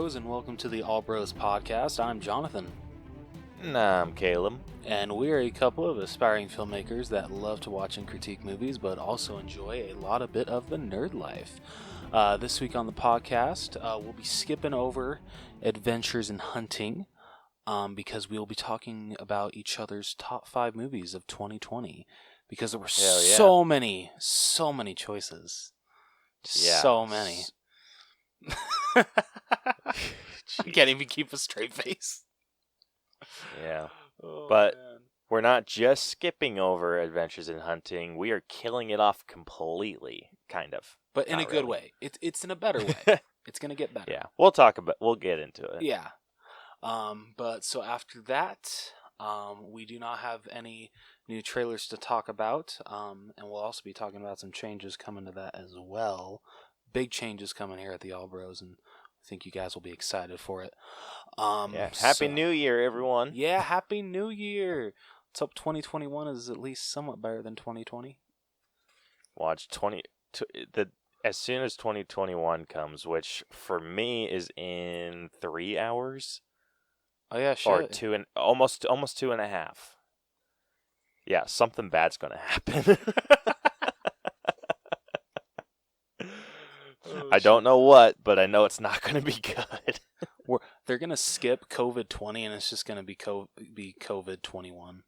Bros, and welcome to the All Bros podcast. I'm Jonathan. Nah, I'm Caleb. And we're a couple of aspiring filmmakers that love to watch and critique movies, but also enjoy a bit of the nerd life. This week on the podcast, we'll be skipping over Adventures in Hunting, because we'll be talking about each other's top 5 movies of 2020, because there were so many choices. So many. I can't even keep a straight face. Yeah. Man. We're not just skipping over Adventures in Hunting. We are killing it off completely, kind of. But in a good way. It's in a better way. It's going to get better. Yeah. We'll get into it. Yeah. But so after that, we do not have any new trailers to talk about. And we'll also be talking about some changes coming to that as well. Big changes coming here at the All Bros, and I think you guys will be excited for it. Happy New Year, everyone. Yeah, Happy New Year. Let's hope 2021 is at least somewhat better than 2020. Watch as soon as 2021 comes, which for me is in 3 hours. Oh yeah, sure. Or almost 2.5. Yeah, something bad's gonna happen. I don't know what, but I know it's not going to be good. They're going to skip COVID-20, and it's just going to be COVID-21.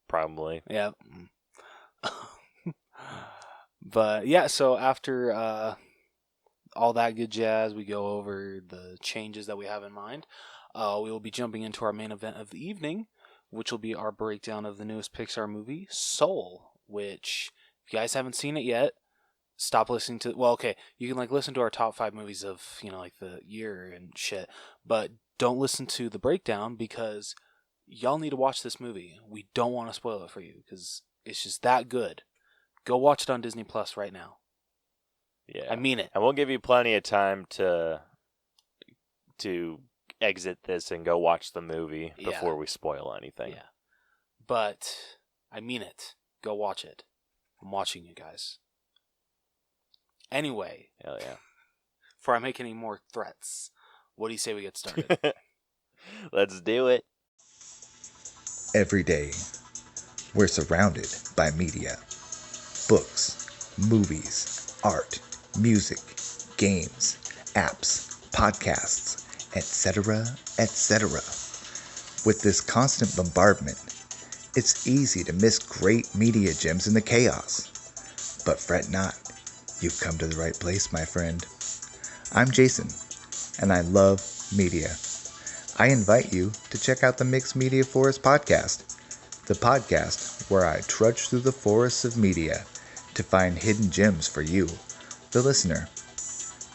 Probably. Yeah. But, yeah, so after all that good jazz, we go over the changes that we have in mind. We will be jumping into our main event of the evening, which will be our breakdown of the newest Pixar movie, Soul, which, if you guys haven't seen it yet, stop listening to... Well, okay, you can listen to our top 5 movies of, the year and shit, but don't listen to the breakdown because y'all need to watch this movie. We don't want to spoil it for you because it's just that good. Go watch it on Disney Plus right now. Yeah. I mean it. And we'll give you plenty of time to exit this and go watch the movie before we spoil anything. Yeah. But I mean it. Go watch it. I'm watching you guys. Anyway, hell yeah. Before I make any more threats, what do you say we get started? Let's do it. Every day, we're surrounded by media. Books, movies, art, music, games, apps, podcasts, etc., etc. With this constant bombardment, it's easy to miss great media gems in the chaos. But fret not. You've come to the right place, my friend. I'm Jason, and I love media. I invite you to check out the Mixed Media Forest podcast, the podcast where I trudge through the forests of media to find hidden gems for you, the listener.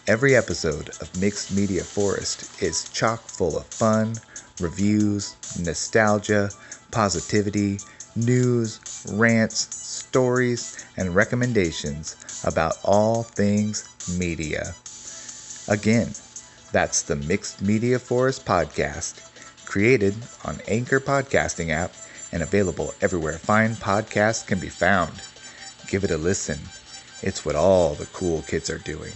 Every episode of Mixed Media Forest is chock full of fun, reviews, nostalgia, positivity, news, rants, stories, and recommendations about all things media. Again, that's the Mixed Media Forest podcast, created on Anchor Podcasting app and available everywhere fine podcasts can be found. Give it a listen. It's what all the cool kids are doing.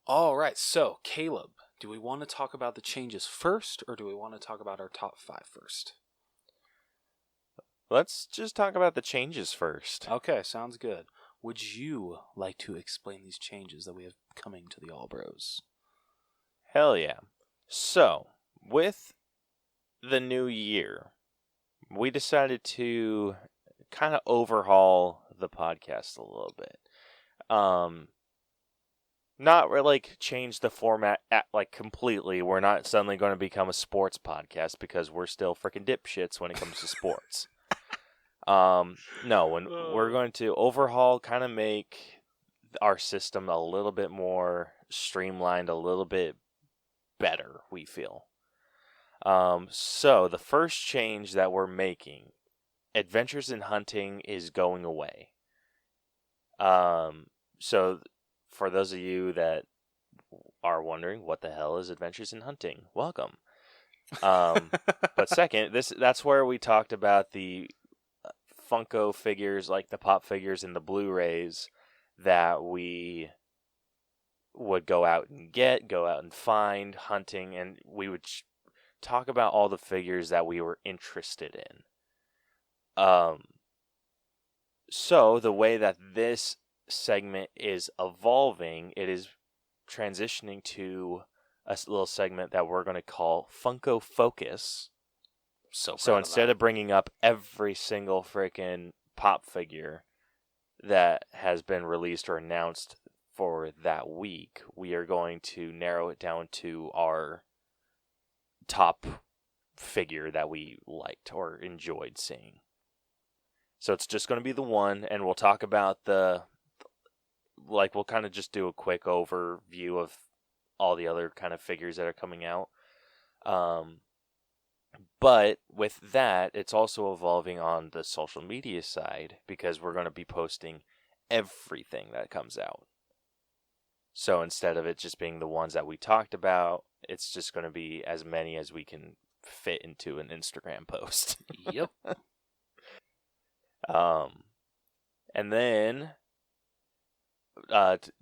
All right, so Caleb, do we want to talk about the changes first, or do we want to talk about our top 5 first? Let's just talk about the changes first. Okay, sounds good. Would you like to explain these changes that we have coming to the All Bros? Hell yeah. So, with the new year, we decided to kind of overhaul the podcast a little bit. Not really change the format completely. We're not suddenly going to become a sports podcast because we're still freaking dipshits when it comes to sports. We're going to overhaul, kind of make our system a little bit more streamlined, a little bit better, we feel. So the first change that we're making, Adventures in Hunting is going away. So for those of you that are wondering what the hell is Adventures in Hunting, welcome. But second, that's where we talked about the Funko figures, like the pop figures and the Blu-rays that we would go out and find, hunting, and we would talk about all the figures that we were interested in. So the way that this segment is evolving, it is transitioning to a little segment that we're going to call Funko Focus. So instead of bringing up every single freaking pop figure that has been released or announced for that week, we are going to narrow it down to our top figure that we liked or enjoyed seeing. So it's just going to be the one, and we'll talk about we'll kind of just do a quick overview of all the other kind of figures that are coming out. But with that, it's also evolving on the social media side, because we're going to be posting everything that comes out. So instead of it just being the ones that we talked about, it's just going to be as many as we can fit into an Instagram post. Yep. And then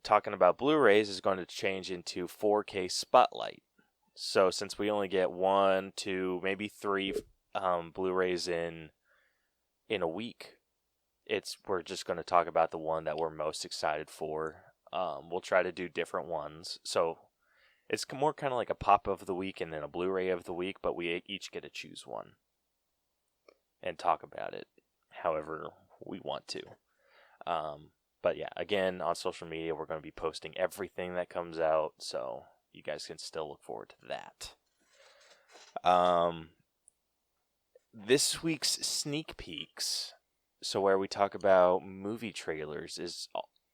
talking about Blu-rays is going to change into 4K Spotlight. So since we only get 1, 2, maybe 3 Blu-rays in a week, we're just going to talk about the one that we're most excited for. We'll try to do different ones. So it's more kind of like a pop of the week and then a Blu-ray of the week, but we each get to choose one and talk about it however we want to. But yeah, again, on social media, we're going to be posting everything that comes out, so you guys can still look forward to that. This week's sneak peeks, so where we talk about movie trailers, is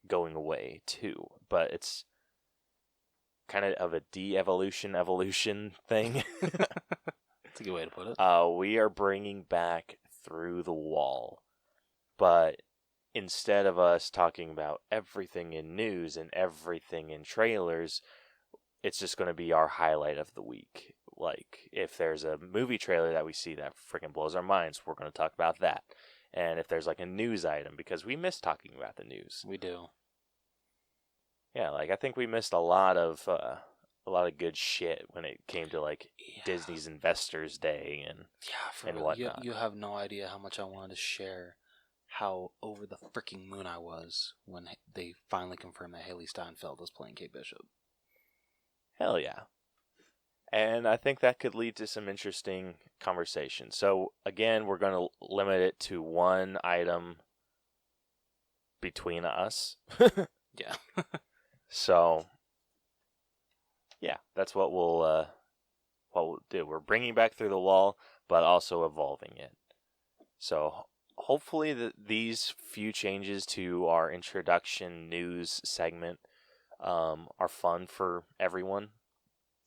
going away too, but it's kind of a evolution thing. That's a good way to put it. We are bringing back Through the Wall, but instead of us talking about everything in news and everything in trailers, it's just going to be our highlight of the week. Like, if there's a movie trailer that we see that freaking blows our minds, we're going to talk about that. And if there's like a news item, because we miss talking about the news. We do. Yeah, like I think we missed a lot of good shit when it came to like Disney's Investors Day and whatnot. You have no idea how much I wanted to share how over the freaking moon I was when they finally confirmed that Haley Steinfeld was playing Kate Bishop. Hell yeah. And I think that could lead to some interesting conversation. So, again, we're going to limit it to one item between us. Yeah. So, yeah, that's what we'll do. We're bringing back Through the Wall, but also evolving it. So, hopefully these few changes to our introduction news segment are fun for everyone.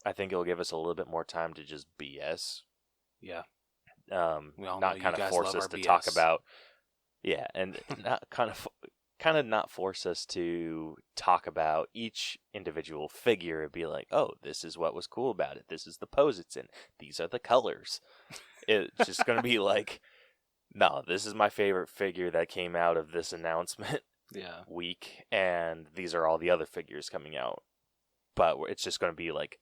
I think it'll give us a little bit more time to just BS. Yeah. We all not kind of force us to BS. Talk about. Yeah, and not kind of not force us to talk about each individual figure and be like, oh, this is what was cool about it. This is the pose it's in. These are the colors. It's just going to be like, no, this is my favorite figure that came out of this announcement week, and these are all the other figures coming out. But it's just going to be like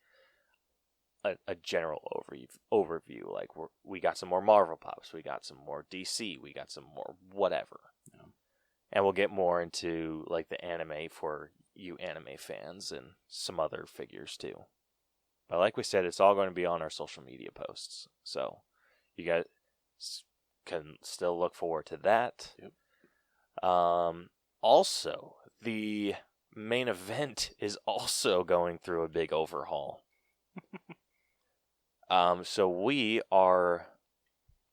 a general overview. Like we got some more Marvel pops, we got some more DC, we got some more whatever. Yeah. And we'll get more into like the anime for you anime fans and some other figures too. But like we said, it's all going to be on our social media posts. So you guys can still look forward to that. Yep. Also, the main event is also going through a big overhaul. So we are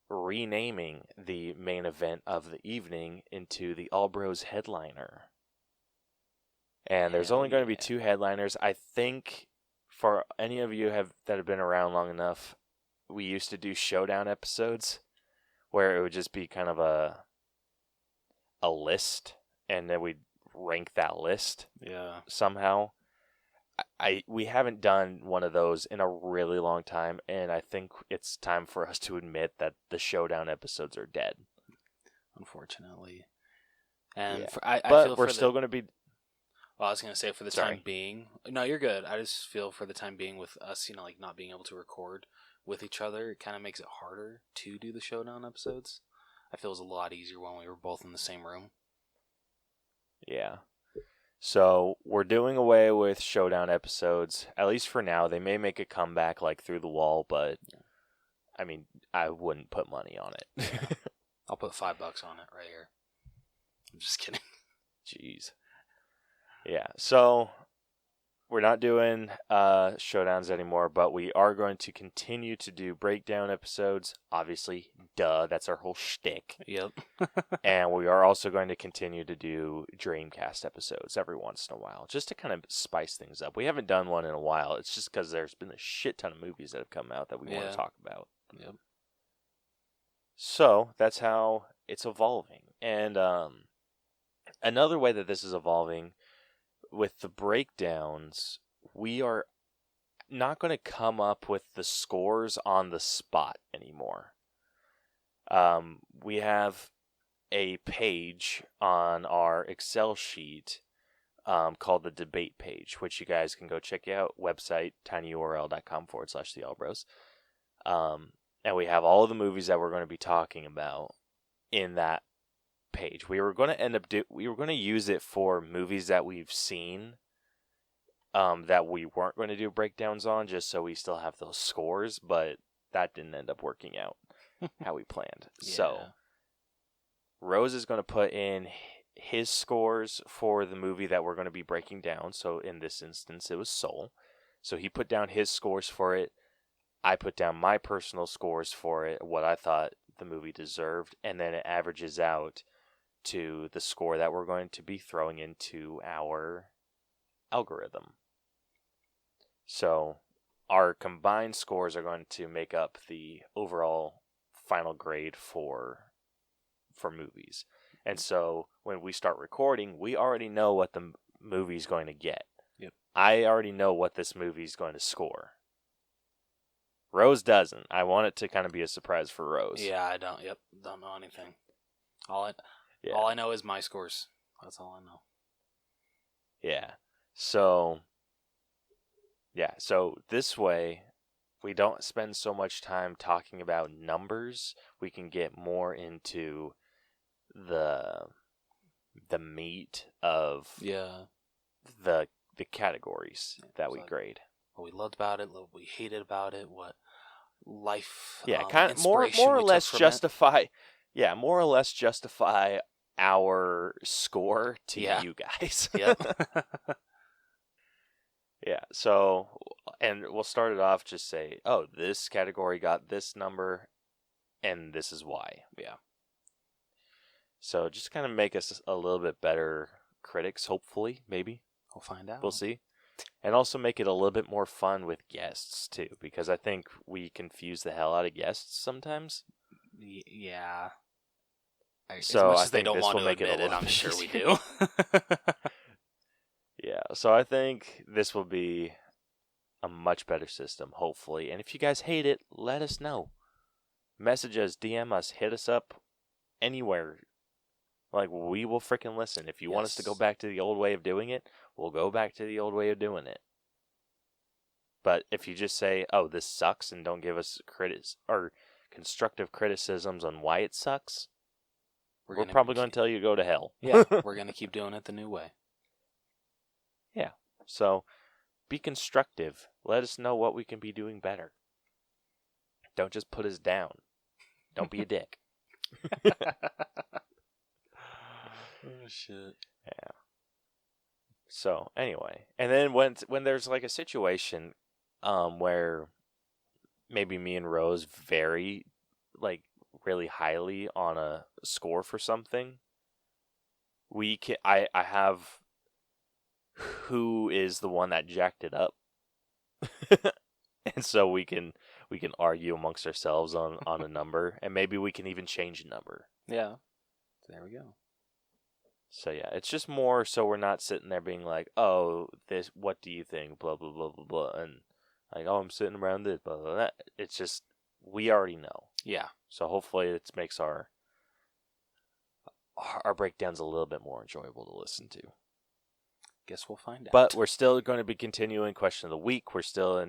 renaming the main event of the evening into the All Bros Headliner. And there's only going to be 2 headliners. I think for any of you that have been around long enough, we used to do showdown episodes where it would just be kind of a list, and then we'd rank that list somehow. We haven't done one of those in a really long time, and I think it's time for us to admit that the showdown episodes are dead. Unfortunately. And but we're still going to be... Well, I was going to say for the Sorry. time being. No, you're good. I just feel for the time being with us, like not being able to record with each other, it kind of makes it harder to do the showdown episodes. I feel it was a lot easier when we were both in the same room. Yeah. So we're doing away with showdown episodes, at least for now. They may make a comeback like Through the Wall, but I mean, I wouldn't put money on it. I'll put $5 on it right here. I'm just kidding. Jeez. Yeah, so we're not doing showdowns anymore, but we are going to continue to do breakdown episodes. Obviously, duh, that's our whole shtick. Yep. And we are also going to continue to do Dreamcast episodes every once in a while, just to kind of spice things up. We haven't done one in a while. It's just because there's been a shit ton of movies that have come out that we want to talk about. Yep. So that's how it's evolving. And another way that this is evolving with the breakdowns, we are not going to come up with the scores on the spot anymore. We have a page on our Excel sheet called the debate page, which you guys can go check out. Website, tinyurl.com/theallbros. And we have all of the movies that we're going to be talking about in that page. We were going to we were going to use it for movies that we've seen that we weren't going to do breakdowns on, just so we still have those scores, but that didn't end up working out how we planned. Yeah. So Rose is going to put in his scores for the movie that we're going to be breaking down. So in this instance, it was Soul. So he put down his scores for it. I put down my personal scores for it, what I thought the movie deserved, and then it averages out to the score that we're going to be throwing into our algorithm. So our combined scores are going to make up the overall final grade for movies. And so when we start recording, we already know what the movie's going to get. Yep. I already know what this movie's going to score. Rose doesn't. I want it to kind of be a surprise for Rose. Yeah, I don't. Yep, don't know anything. All I know is my scores. That's all I know. Yeah. So this way, we don't spend so much time talking about numbers. We can get more into the meat of the categories that we grade. What we loved about it, what we hated about it, what life kind of more or less justify more or less justify our score to you guys. Yep. Yeah, so, and we'll start it off, just say, oh, this category got this number, and this is why. Yeah. So just kind of make us a little bit better critics, hopefully, maybe. We'll find out. We'll see. And also make it a little bit more fun with guests, too, because I think we confuse the hell out of guests sometimes. Yeah. So as much I as they think don't this want will to make admit it a it, I'm little sure bit we easier. do. Yeah, so I think this will be a much better system, hopefully. And if you guys hate it, let us know. Message us, DM us, hit us up anywhere. Like, we will freaking listen. If you want us to go back to the old way of doing it, we'll go back to the old way of doing it. But if you just say, oh, this sucks, and don't give us constructive criticisms on why it sucks, we're probably going to tell you to go to hell. Yeah, we're going to keep doing it the new way. Yeah, so be constructive. Let us know what we can be doing better. Don't just put us down. Don't be a dick. Oh, shit. Yeah. So, anyway. And then when there's like a situation where maybe me and Rose vary like really highly on a score for something, I have who is the one that jacked it up. And so we can argue amongst ourselves on a number, and maybe we can even change a number. Yeah. There we go. So yeah, it's just more so we're not sitting there being like, oh, this, what do you think, blah blah blah blah blah, and like, oh, I'm sitting around this, blah blah blah. It's just we already know. Yeah. So hopefully it makes our breakdowns a little bit more enjoyable to listen to. Guess we'll find out. But we're still going to be continuing Question of the Week. We're still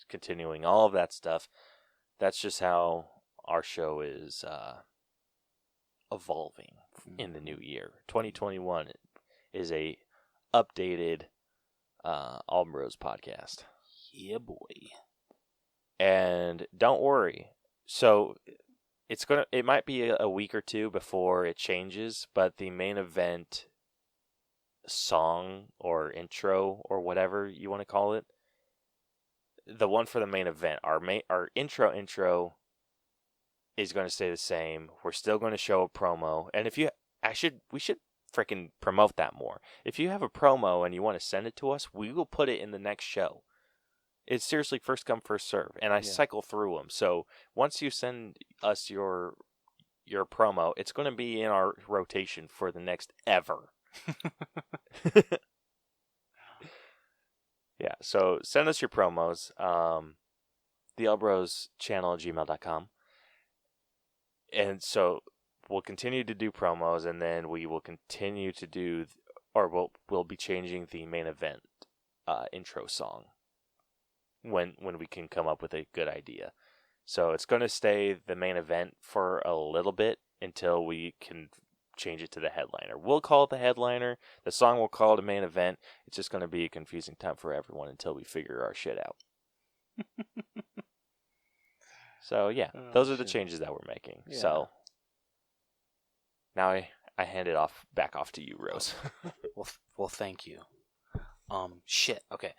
continuing all of that stuff. That's just how our show is evolving in the new year. 2021 is a updated Alden Rose podcast. Yeah, boy. And don't worry. So it might be a week or two before it changes, but the main event song or intro or whatever you want to call it, the one for the main event, our intro is going to stay the same. We're still going to show a promo, and we should freaking promote that more. If you have a promo and you want to send it to us, we will put it in the next show. It's seriously first come, first serve, and I cycle through them. So once you send us your promo, it's going to be in our rotation for the next ever. Yeah, so send us your promos. The Elbros channel at gmail.com. And so we'll continue to do promos, and then we will continue to do, or we'll be changing the main event intro song when we can come up with a good idea. So it's going to stay the main event for a little bit until we can change it to the headliner. We'll call it the headliner. The song we'll call it a main event. It's just going to be a confusing time for everyone until we figure our shit out. So yeah, those are the changes that we're making. Yeah. So now I hand it back off to you, Rose. Well, thank you. Shit. Okay.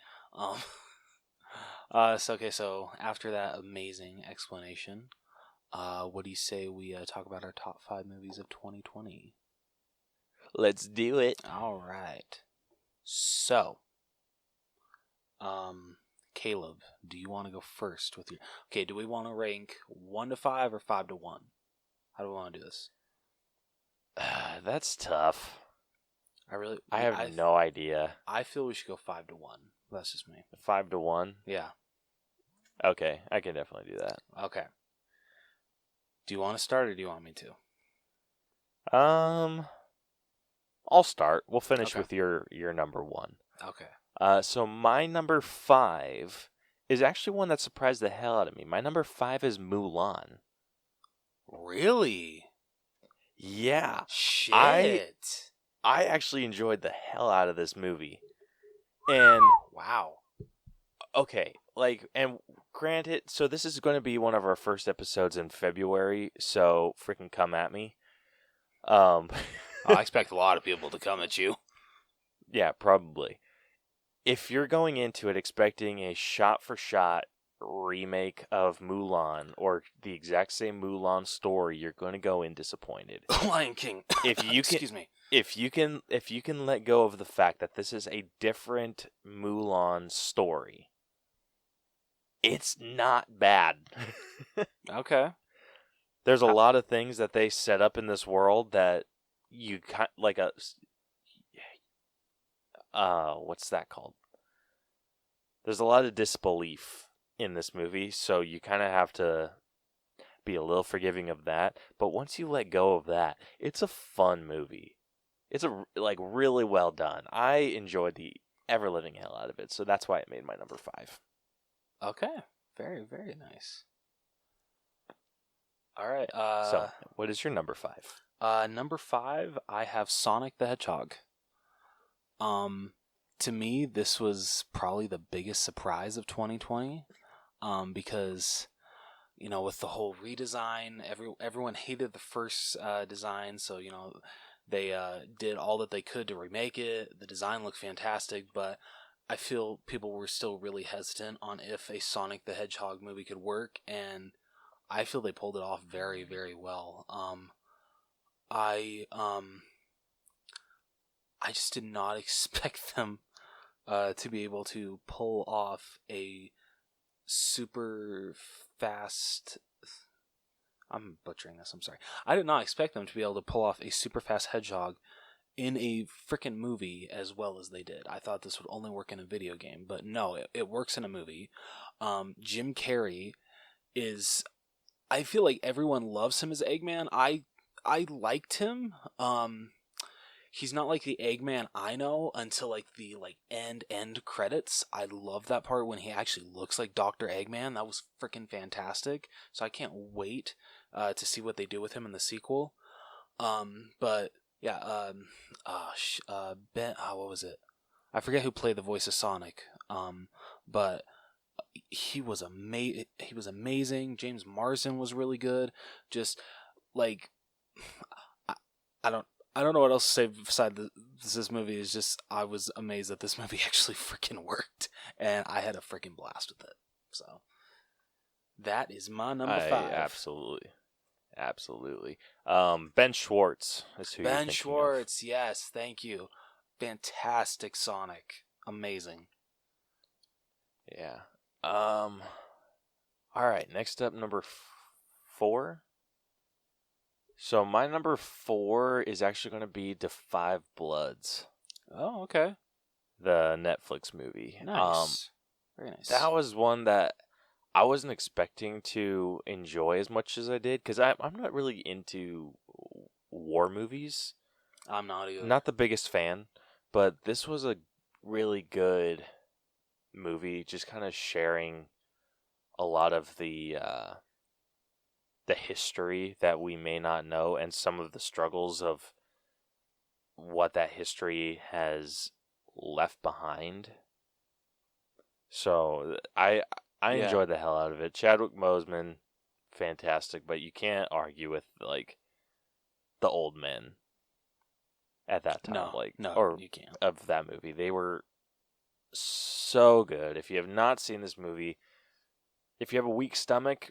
So after that amazing explanation, what do you say we talk about our top 5 movies of 2020? Let's do it. All right. So, Caleb, do you want to go first with your... Okay, do we want to rank 1 to 5 or 5 to 1? How do we want to do this? That's tough. I have no idea. I feel we should go 5 to 1. That's just me. 5 to 1? Yeah. Okay, I can definitely do that. Okay. Do you want to start or do you want me to? I'll start. We'll finish with your number 1. Okay. So my number 5 is actually one that surprised the hell out of me. My number 5 is Mulan. Really? Yeah. Shit. I actually enjoyed the hell out of this movie. And wow. Okay, and granted, so this is going to be one of our first episodes in February, so freaking come at me. I expect a lot of people to come at you. Yeah, probably. If you're going into it expecting a shot-for-shot remake of Mulan or the exact same Mulan story, you're going to go in disappointed. Lion King. Excuse me. If you can let go of the fact that this is a different Mulan story, it's not bad. Okay. There's a lot of things that they set up in this world that you like what's that called? There's a lot of disbelief in this movie, so you kind of have to be a little forgiving of that. But once you let go of that, it's a fun movie. It's really well done. I enjoyed the ever living hell out of it, so that's why it made my number 5. Okay. Very, very nice. All right. So, what is your number 5? Number 5, I have Sonic the Hedgehog. To me, this was probably the biggest surprise of 2020. Because, with the whole redesign, everyone hated the first design, so, they did all that they could to remake it. The design looked fantastic, but I feel people were still really hesitant on if a Sonic the Hedgehog movie could work, and I feel they pulled it off very, very well. I just did not expect them to be able to pull off a super fast... I'm butchering this, I'm sorry. I did not expect them to be able to pull off a super fast hedgehog in a freaking movie as well as they did. I thought this would only work in a video game, but no, it works in a movie. Jim Carrey is... I feel like everyone loves him as Eggman. I liked him. he's not like the Eggman I know until like the end credits. I love that part when he actually looks like Dr. Eggman. That was freaking fantastic. So I can't wait to see what they do with him in the sequel. But yeah, Ben, what was it? I forget who played the voice of Sonic. But he was amazing. James Marsden was really good. Just like I don't know what else to say beside this movie. Is just I was amazed that this movie actually freaking worked, and I had a freaking blast with it. So that is my number 5. Absolutely. Ben Schwartz is who you're Ben thinking Schwartz, yes, thank you. Fantastic Sonic, amazing. Yeah. All right. Next up, number 4. So my number 4 is actually going to be The Five Bloods. Oh, okay. The Netflix movie. Nice. Very nice. That was one that I wasn't expecting to enjoy as much as I did, because I'm not really into war movies. I'm not either. Not the biggest fan, but this was a really good movie, just kind of sharing a lot of the history that we may not know, and some of the struggles of what that history has left behind. So I enjoyed the hell out of it. Chadwick Boseman, fantastic, but you can't argue with like the old men at that time. You can't. Of that movie. They were so good. If you have not seen this movie, if you have a weak stomach,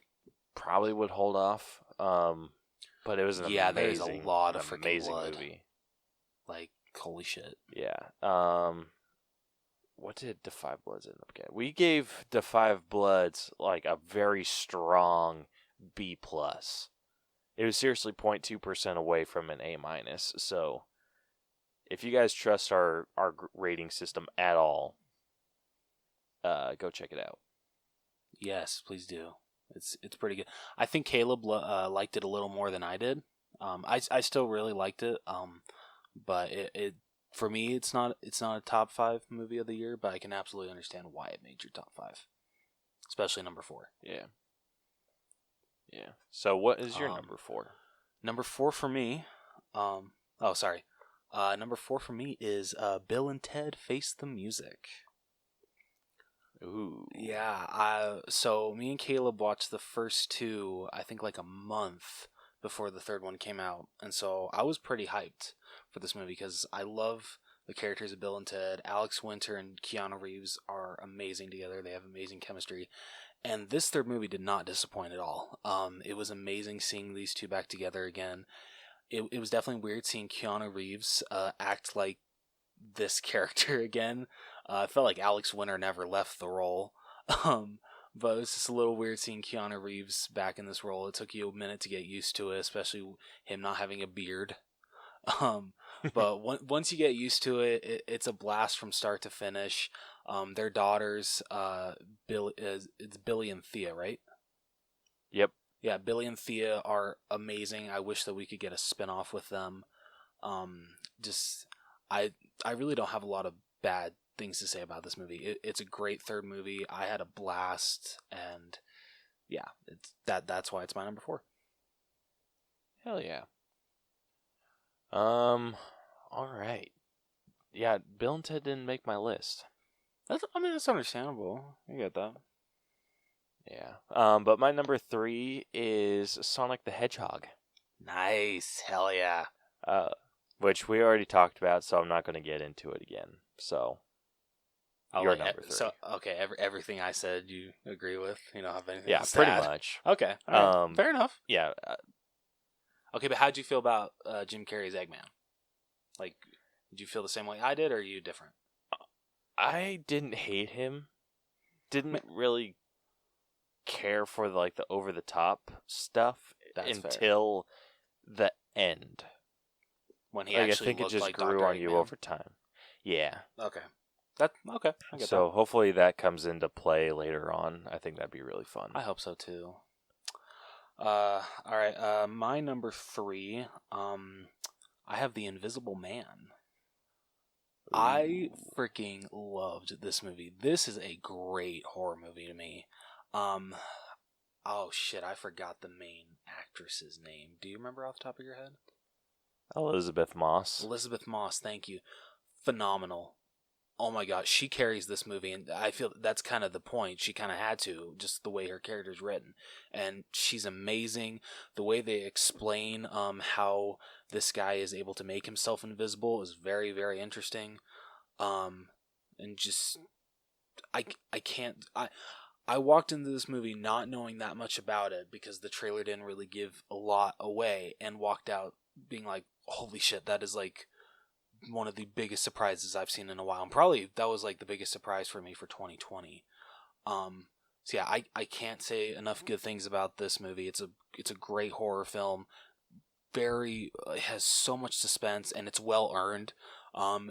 probably would hold off. But it was an amazing, there's a lot of freaking amazing blood. movie. Like, holy shit. Yeah. What did The Five Bloods end up getting? We gave The Five Bloods like a very strong B+. It was seriously 0.2% away from an A-. So if you guys trust our rating system at all, go check it out. Yes, please do. It's pretty good. I think Caleb liked it a little more than I did. I still really liked it. But it for me it's not a top 5 movie of the year, but I can absolutely understand why it made your top 5, especially number 4. Yeah. Yeah. So what is your number 4? Number 4 for me. Number 4 for me is Bill and Ted Face the Music. Ooh. Yeah, so me and Caleb watched the first 2, I think like a month before the third one came out, and so I was pretty hyped for this movie because I love the characters of Bill and Ted. Alex Winter and Keanu Reeves are amazing together. They have amazing chemistry, and this third movie did not disappoint at all. It was amazing seeing these two back together again. It was definitely weird seeing Keanu Reeves act like this character again. I felt like Alex Winter never left the role. But it was just a little weird seeing Keanu Reeves back in this role. It took you a minute to get used to it, especially him not having a beard. But once you get used to it, it's a blast from start to finish. Their daughters, it's Billy and Thea, right? Yep. Yeah, Billy and Thea are amazing. I wish that we could get a spinoff with them. I really don't have a lot of bad things to say about this movie. It's a great third movie. I had a blast, and yeah, that's why it's my number 4. Hell yeah. All right. Yeah, Bill and Ted didn't make my list. That's understandable. I get that. Yeah. But my number 3 is Sonic the Hedgehog. Nice. Hell yeah. Which we already talked about, so I'm not going to get into it again. So, your number 3. So, okay, everything I said you agree with? You don't have anything Yeah, to pretty add? much. Okay. All right. Fair enough. Yeah. Okay, but how'd you feel about Jim Carrey's Eggman? Like, did you feel the same way I did, or are you different? I didn't hate him. Didn't really care for the over-the-top stuff until the end. When he actually I think it just like grew Dr. on you Eggman. over time. Yeah. Okay. Okay. I get So hopefully that comes into play later on. I think that'd be really fun. I hope so too. All right. My number 3. I have The Invisible Man. I freaking loved this movie. This is a great horror movie to me. Oh shit, I forgot the main actress's name. Do you remember off the top of your head? Elizabeth Moss. Elizabeth Moss, thank you. Phenomenal. Oh my god, she carries this movie, and I feel that's kind of the point. She kind of had to, just the way her character's written, and she's amazing. The way they explain how this guy is able to make himself invisible is very, very interesting. And just I can't I walked into this movie not knowing that much about it because the trailer didn't really give a lot away, and walked out being like, holy shit, that is like one of the biggest surprises I've seen in a while. And probably that was like the biggest surprise for me for 2020. So yeah, I can't say enough good things about this movie. It's a great horror film. It has so much suspense, and it's well earned. I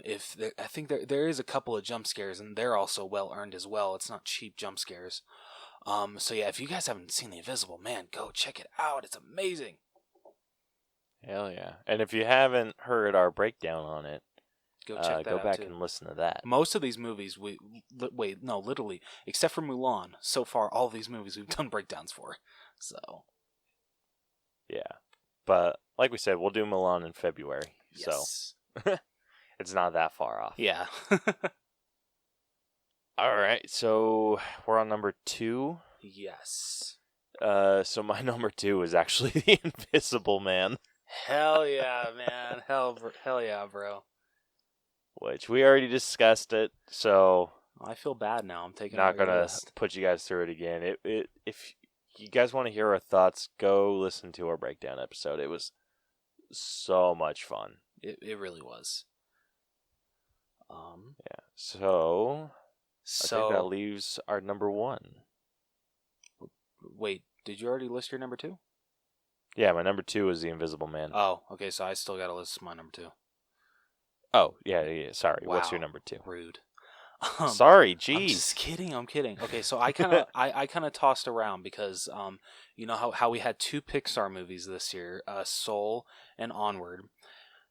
think there is a couple of jump scares, and they're also well earned as well. It's not cheap jump scares. So yeah, if you guys haven't seen The Invisible Man, go check it out. It's amazing. Hell yeah. And if you haven't heard our breakdown on it, Go check that go out back too. and listen to that. Most of these movies, literally, except for Mulan, so far, all these movies we've done breakdowns for. So. Yeah. But, like we said, we'll do Milan in February. Yes. So, it's not that far off. Yeah. All right. So, we're on number 2. Yes. So, my number 2 is actually The Invisible Man. Hell yeah, man. Hell yeah, bro. Which we already discussed it, so I feel bad now. I'm taking not out your gonna list. put you guys through it again. If you guys want to hear our thoughts, go listen to our breakdown episode. It was so much fun. It really was. Yeah. So I think that leaves our number 1. Wait, did you already list your number 2? Yeah, my number 2 is The Invisible Man. Oh, okay. So I still got to list my number 2. Oh, yeah. Sorry. Wow, What's your number 2? Rude. Sorry, jeez. I'm just kidding. I'm kidding. Okay, so I kind of I kind of tossed around because you know how we had 2 Pixar movies this year, Soul and Onward,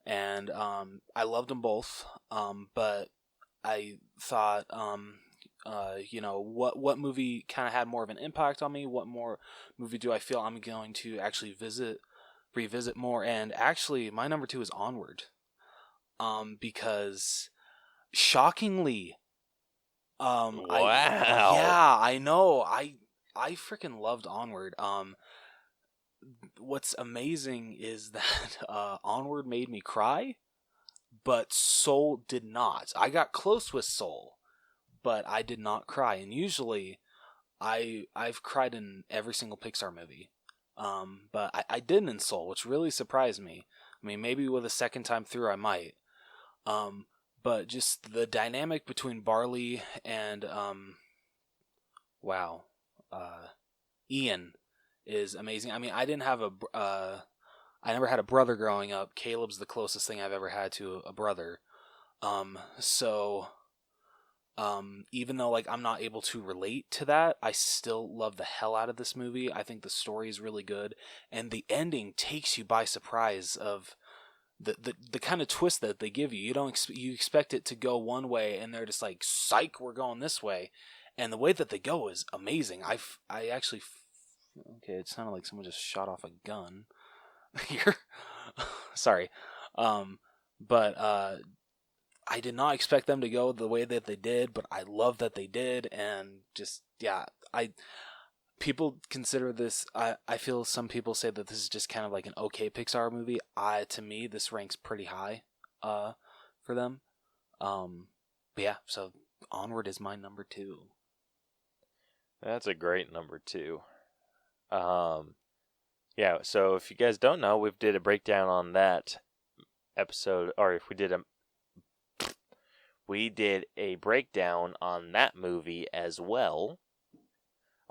and I loved them both. But I thought you know, what movie kind of had more of an impact on me? What more movie do I feel I'm going to actually revisit more? And actually, my number 2 is Onward. Because shockingly, Wow. I know. I freaking loved Onward. What's amazing is that Onward made me cry, but Soul did not. I got close with Soul, but I did not cry. And usually, I've cried in every single Pixar movie. But I didn't in Soul, which really surprised me. I mean, maybe with a second time through, I might. But just the dynamic between Barley and Ian is amazing. I mean, I never had a brother growing up. Caleb's the closest thing I've ever had to a brother. So even though like I'm not able to relate to that, I still love the hell out of this movie. I think the story is really good, and the ending takes you by surprise of the kind of twist that they give you. You expect it to go one way, and they're just like, psych, we're going this way. And the way that they go is amazing. I actually okay, it sounded like someone just shot off a gun here. Sorry. But I did not expect them to go the way that they did, but I love that they did. And just, yeah, people consider this, I feel some people say that this is just kind of like an okay Pixar movie. To me, this ranks pretty high for them. But yeah, so Onward is my number 2. That's a great number 2. Yeah, so if you guys don't know, we did a breakdown on that episode, or if we did a breakdown on that movie as well.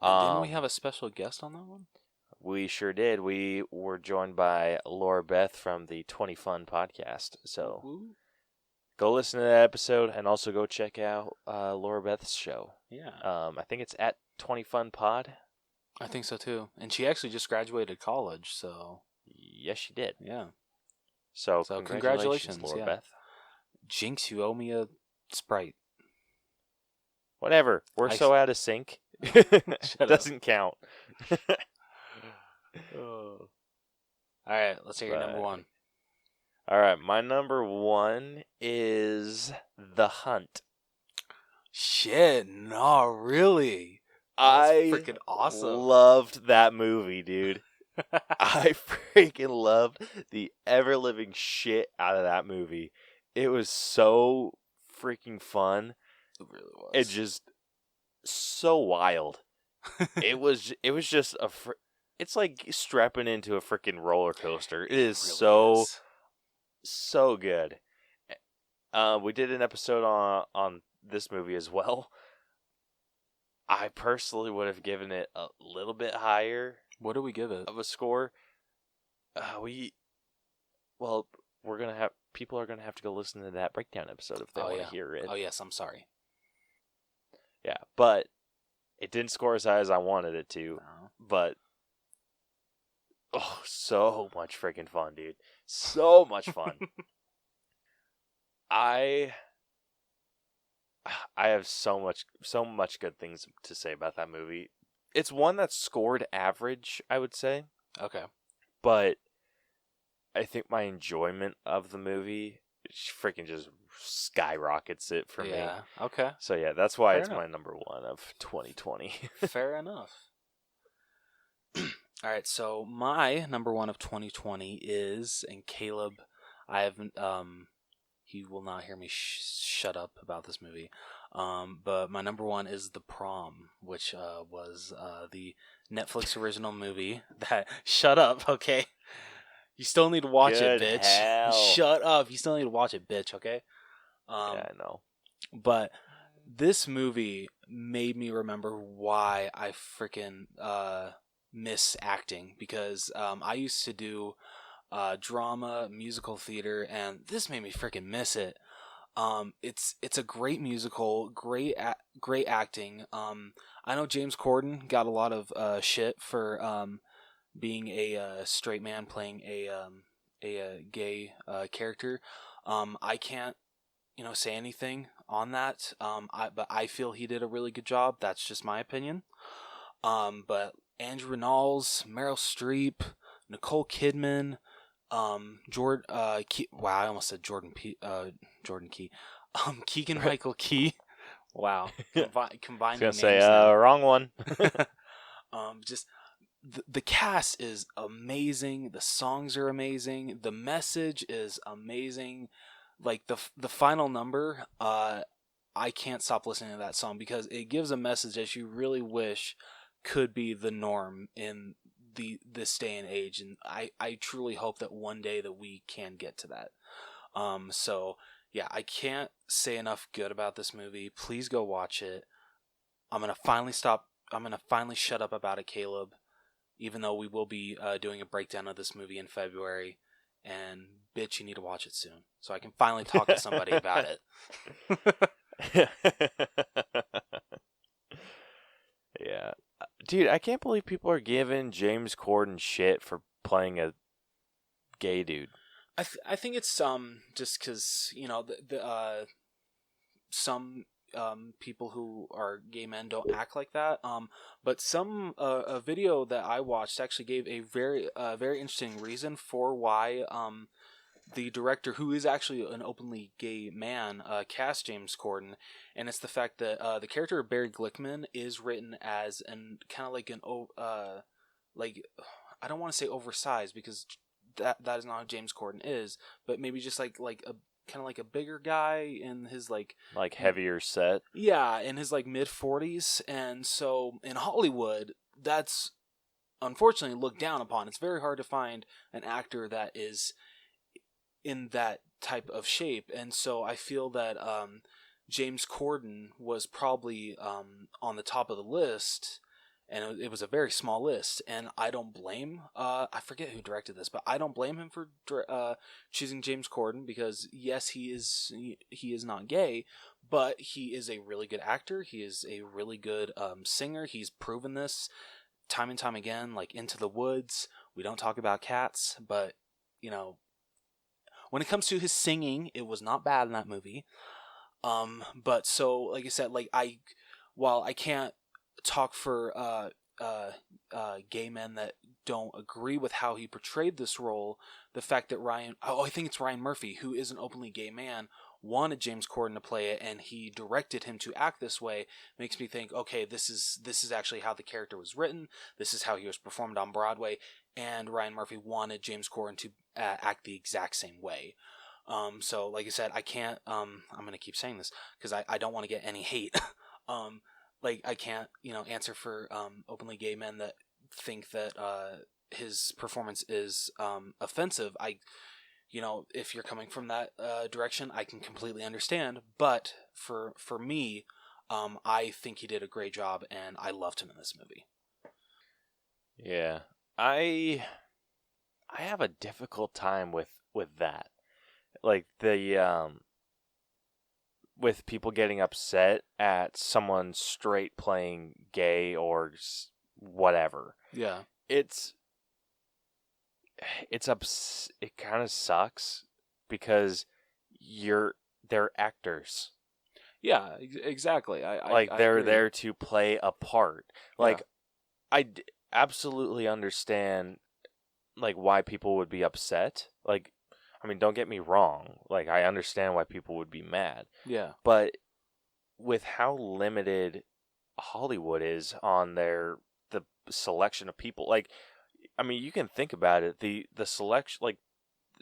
Didn't we have a special guest on that one? We sure did. We were joined by Laura Beth from the 20 Fun podcast. So go listen to that episode, and also go check out Laura Beth's show. Yeah. I think it's at 20 Fun Pod. I think so too. And she actually just graduated college, so. Yes, she did. Yeah. So congratulations, Laura yeah. Beth. Jinx, you owe me a Sprite. Whatever. We're so out of sync. Doesn't count. All right, let's hear your number one. All right, my number one is The Hunt. Shit, no, really. I freaking awesome. Loved that movie, dude. I freaking loved the ever-living shit out of that movie. It was so freaking fun. It really was. It just so wild. It was just it's like strapping into a freaking roller coaster. It is really so good. We did an episode on this movie as well. I personally would have given it a little bit higher. What do we give it? Of a score? People are gonna have to go listen to that breakdown episode if they want to hear it. Oh yes, I'm sorry. Yeah, but it didn't score as high as I wanted it to. No. But so much freaking fun, dude. So much fun. I have so much good things to say about that movie. It's one that scored average, I would say. Okay. But I think my enjoyment of the movie freaking just skyrockets it for me. Yeah, okay. So yeah, that's why Fair it's enough. my number one of 2020. Fair enough. All right, so my number one of 2020 is, and Caleb, I haven't, he will not hear me shut up about this movie. But my number one is The Prom, which was the Netflix original movie that... Shut up, okay? You still need to watch it, bitch. Hell. Shut up. You still need to watch it, bitch, okay? Yeah, I know. But this movie made me remember why I freaking miss acting. Because I used to do drama, musical theater, and this made me freaking miss it. It's a great musical, great acting. I know James Corden got a lot of shit for being a straight man playing a gay character. I can't say anything on that. But I feel he did a really good job. That's just my opinion. But Andrew Rinalds, Meryl Streep, Nicole Kidman. Jordan Key. Wow, I almost said Jordan Key. Keegan Michael Key. Wow, combining. I was gonna say wrong one. Just the cast is amazing. The songs are amazing. The message is amazing. Like the final number, I can't stop listening to that song because it gives a message that you really wish could be the norm in this day and age, and I truly hope that one day that we can get to that. So yeah, I can't say enough good about this movie. Please go watch it. I'm gonna finally shut up about it, Caleb, even though we will be doing a breakdown of this movie in February. And bitch, you need to watch it soon so I can finally talk to somebody about it. Yeah. Dude, I can't believe people are giving James Corden shit for playing a gay dude. I think it's just because some people who are gay men don't act like that. But some a video that I watched actually gave a very interesting reason for why the director, who is actually an openly gay man, cast James Corden, and it's the fact that the character of Barry Glickman is written as an kind of like an like, I don't want to say oversized because that is not how James Corden is, but maybe just like a kind of like a bigger guy in his like heavier set. Yeah, in his like mid-40s, and so in Hollywood, that's unfortunately looked down upon. It's very hard to find an actor that is in that type of shape, and so I feel that James Corden was probably on the top of the list, and it was a very small list, and I don't blame I forget who directed this, but I don't blame him for choosing James Corden, because yes, he is not gay, but he is a really good actor. He is a really good singer. He's proven this time and time again, like Into the Woods. We don't talk about cats, but when it comes to his singing, it was not bad in that movie. But so, like I said, while I can't talk for gay men that don't agree with how he portrayed this role, the fact that I think it's Ryan Murphy, who is an openly gay man, wanted James Corden to play it, and he directed him to act this way, makes me think, okay, this is actually how the character was written. This is how he was performed on Broadway, and Ryan Murphy wanted James Corden to act the exact same way. So like I said, I can't, I'm going to keep saying this because I don't want to get any hate. I can't, answer for, openly gay men that think that, his performance is, offensive. If you're coming from that, direction, I can completely understand. But for me, I think he did a great job and I loved him in this movie. Yeah. I have a difficult time with that. Like with people getting upset at someone straight playing gay or whatever. Yeah. It kind of sucks because they're actors. Yeah, exactly. They're agree. there to play a part. Like, yeah. Absolutely understand why people would be upset. Don't get me wrong. I understand why people would be mad. Yeah. But with how limited Hollywood is on the selection of people, you can think about it. The selection,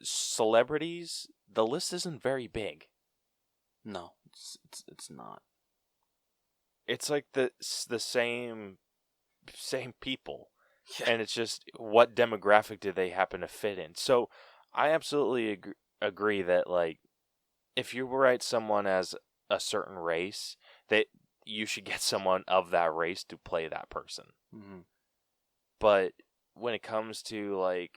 celebrities, the list isn't very big. No, it's not. It's like the same people. Yeah. And it's just what demographic do they happen to fit in. So I absolutely agree that if you write someone as a certain race, that you should get someone of that race to play that person. Mm-hmm. But when it comes to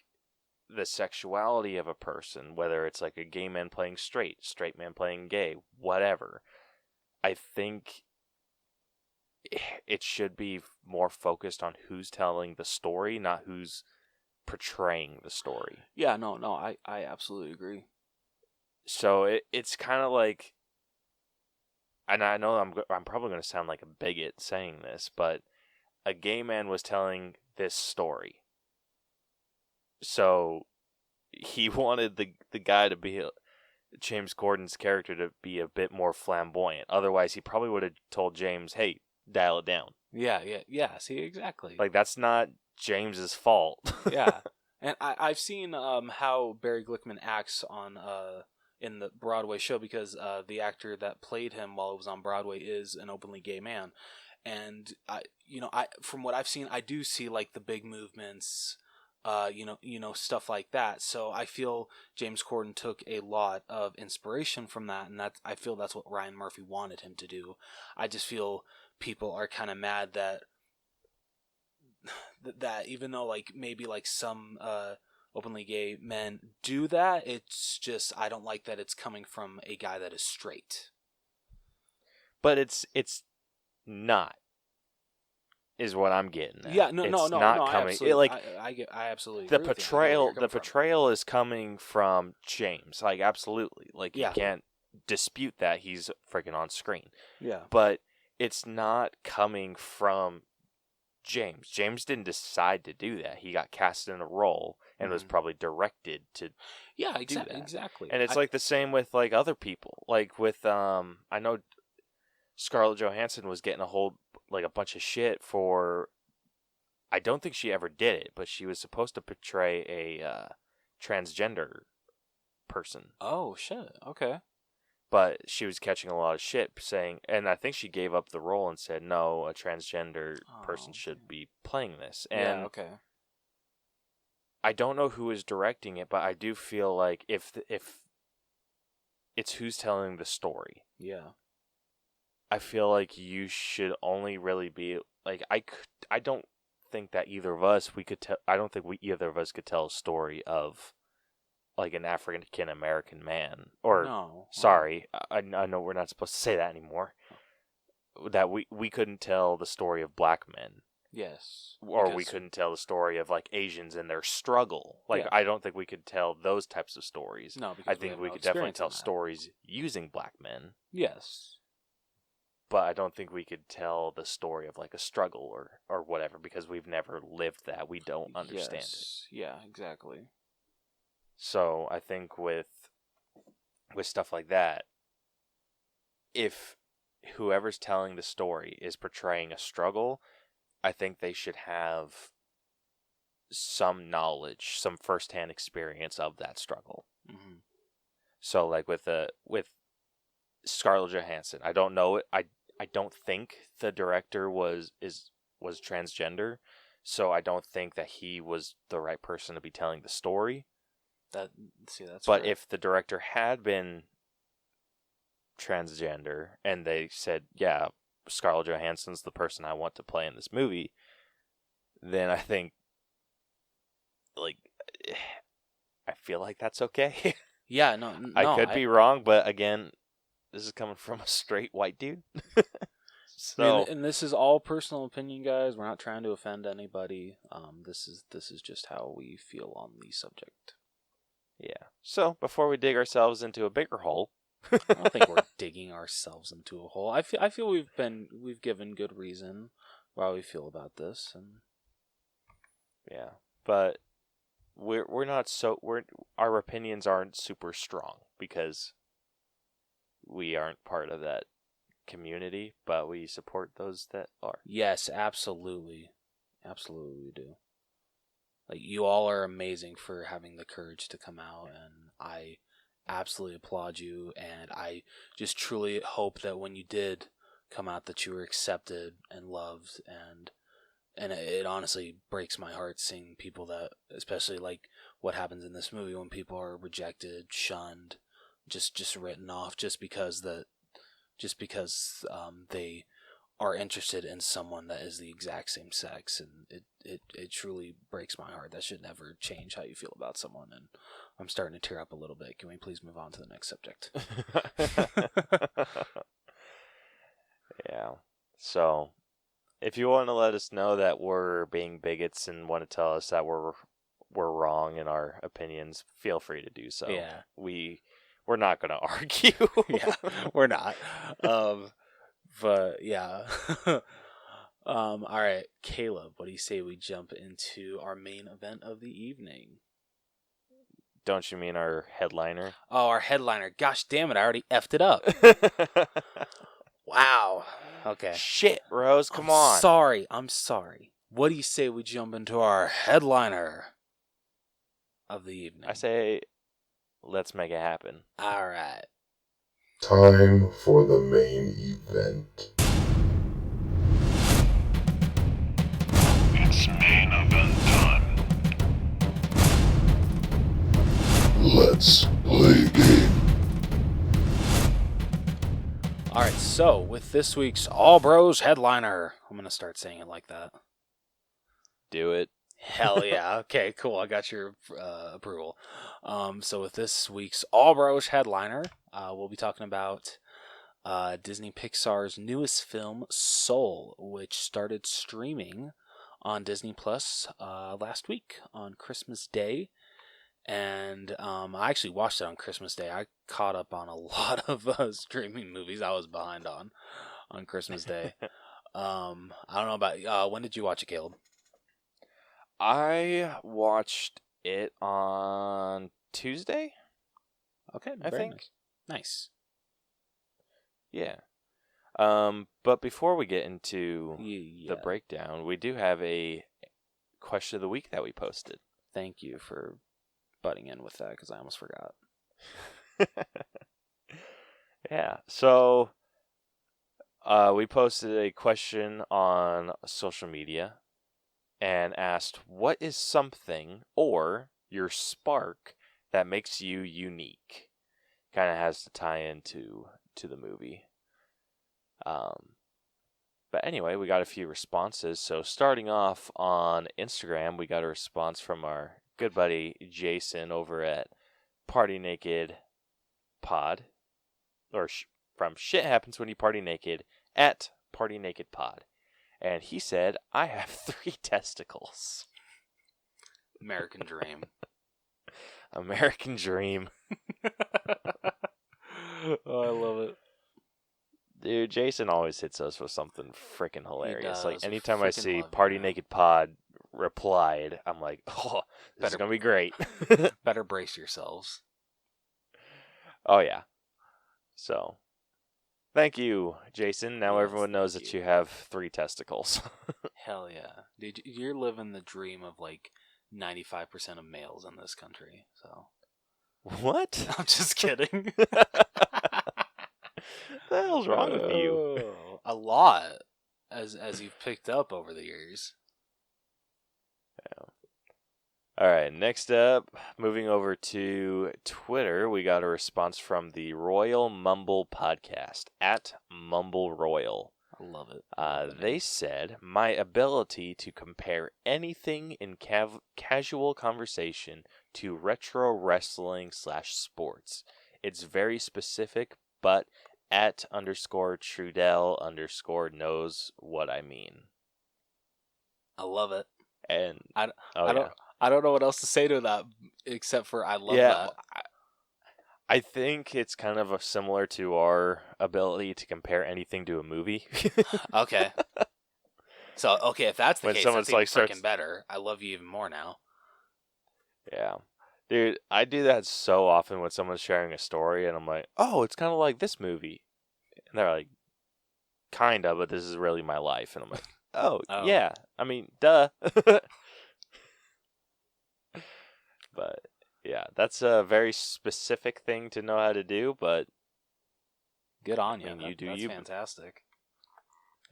the sexuality of a person, whether it's a gay man playing straight man playing gay, whatever, I think it should be more focused on who's telling the story, not who's portraying the story. Yeah, no, I absolutely agree. So it's kind of and I know I'm probably going to sound like a bigot saying this, but a gay man was telling this story. So he wanted the guy to be James Corden's character to be a bit more flamboyant. Otherwise, he probably would have told James, "Hey, dial it down." Yeah. See, exactly. That's not James's fault. Yeah, and I've seen how Barry Glickman acts on in the Broadway show because the actor that played him while it was on Broadway is an openly gay man, and I from what I've seen, I do see the big movements. Stuff like that. So I feel James Corden took a lot of inspiration from that, and I feel that's what Ryan Murphy wanted him to do. I just feel people are kind of mad that even though maybe some openly gay men do that, it's just I don't like that it's coming from a guy that is straight. But it's not. Is what I'm getting at. Yeah, no, coming. I absolutely agree with you. The portrayal is coming from James. Absolutely. You can't dispute that he's freaking on screen. Yeah. But it's not coming from James. James didn't decide to do that. He got cast in a role and was probably directed to do that. Exactly. And it's the same with other people. With I know Scarlett Johansson was getting a bunch of shit for, I don't think she ever did it, but she was supposed to portray a transgender person. Oh shit. Okay. But she was catching a lot of shit saying, and I think she gave up the role and said, no, a transgender person should be playing this. And yeah, okay. I don't know who is directing it, but I do feel if it's who's telling the story. Yeah. I feel you should only really be I don't think that either of us I don't think either of us could tell a story of an African American man, or no. Sorry, I know we're not supposed to say that anymore. That we couldn't tell the story of black men. Yes. Or we couldn't tell the story of like Asians and their struggle. Like I don't think we could tell those types of stories. No, because I think we could definitely tell stories using black men. Yes. But I don't think we could tell the story of like a struggle or whatever because we've never lived that. We don't understand it. Yeah, exactly. So I think with stuff like that, if whoever's telling the story is portraying a struggle, I think they should have some knowledge, some firsthand experience of that struggle. Mm-hmm. So like with Scarlett Johansson, I don't know it. I don't think the director was transgender, so I don't think that he was the right person to be telling the story. That's but fair. If the director had been transgender and they said, yeah, Scarlett Johansson's the person I want to play in this movie, then I think, like, I feel like that's okay. Yeah, no, I could be wrong, but again, this is coming from a straight white dude. So, I mean, and this is all personal opinion, guys. We're not trying to offend anybody. This is just how we feel on the subject. Yeah. So before we dig ourselves into a bigger hole, I don't think we're digging ourselves into a hole. I feel we've given good reason why we feel about this, and yeah, but our opinions aren't super strong because we aren't part of that community, but we support those that are. Yes, absolutely, we do. Like, you all are amazing for having the courage to come out, and I absolutely applaud you, and I just truly hope that when you did come out that you were accepted and loved, and it honestly breaks my heart seeing people that, especially like what happens in this movie when people are rejected, shunned, just written off just because they are interested in someone that is the exact same sex, and it truly breaks my heart. That should never change how you feel about someone, and I'm starting to tear up a little bit. Can we please move on to the next subject? Yeah. So, if you want to let us know that we're being bigots and want to tell us that we're wrong in our opinions, feel free to do so. Yeah. We're not going to argue. Yeah, we're not. But yeah. All right, Caleb, what do you say we jump into our main event of the evening? Don't you mean our headliner? Oh, our headliner. Gosh damn it, I already effed it up. Wow. Okay. Shit, Rose, come on. I'm sorry. What do you say we jump into our headliner of the evening? I say, let's make it happen. All right. Time for the main event. It's main event time. Let's play a game. All right, so with this week's All Bros headliner, I'm going to start saying it like that. Do it. Hell yeah. Okay, cool. I got your approval. So with this week's All Bros headliner, we'll be talking about Disney Pixar's newest film, Soul, which started streaming on Disney Plus last week on Christmas Day. And I actually watched it on Christmas Day. I caught up on a lot of streaming movies I was behind on Christmas Day. I don't know about when did you watch it, Caleb? I watched it on Tuesday. Okay, I think. Nice. Yeah. But before we get into the breakdown, we do have a question of the week that we posted. Thank you for butting in with that because I almost forgot. Yeah. So we posted a question on social media and asked, what is something or your spark that makes you unique? Kind of has to tie into the movie. But anyway, we got a few responses. So starting off on Instagram, we got a response from our good buddy Jason over at Party Naked Pod, or from Shit Happens When You Party Naked at Party Naked Pod. And he said, I have 3 testicles. American dream. American dream. Oh, I love it. Dude, Jason always hits us with something freaking hilarious. does. Like, We anytime I freaking see love you, Party man. Naked Pod replied, I'm like, oh, this is Better- going to be great. Better brace yourselves. Oh, yeah. So, thank you, Jason. Now Yes, everyone knows thank that you. you have 3 testicles. Hell yeah. Dude, you're living the dream of like 95% of males in this country. So What? I'm just kidding. The hell's wrong with you? Oh, a lot, as you've picked up over the years. All right, next up, moving over to Twitter, we got a response from the Royal Mumble podcast, at Mumble Royal. I love it. They said, my ability to compare anything in casual conversation to retro wrestling / sports. It's very specific, but at _Trudell_ knows what I mean. I love it. And I don't know what else to say to that except for I love that. I think it's kind of similar to our ability to compare anything to a movie. Okay. So, if that's the When case, someone's that's even like starts- freaking better. I love you even more now. Yeah. Dude, I do that so often when someone's sharing a story and I'm like, oh, it's kind of like this movie. And they're like, kind of, but this is really my life. And I'm like, oh. Yeah. I mean, duh. But, yeah, that's a very specific thing to know how to do, but Good on you. I mean, That's you. fantastic.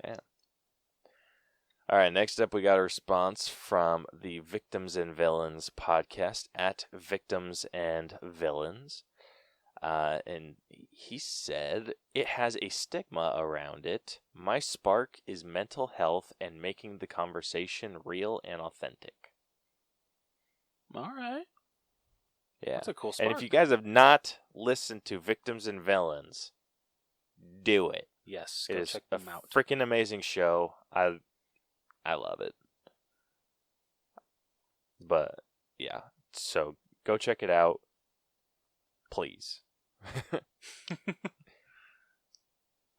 Yeah. All right, next up we got a response from the Victims and Villains podcast, at Victims and Villains. And he said, it has a stigma around it. My spark is mental health and making the conversation real and authentic. All right. Yeah. That's a cool spark. And if you guys have not listened to Victims and Villains, do it. Yes, It go is check a them out. freaking amazing show. I love it. But yeah, so go check it out, please.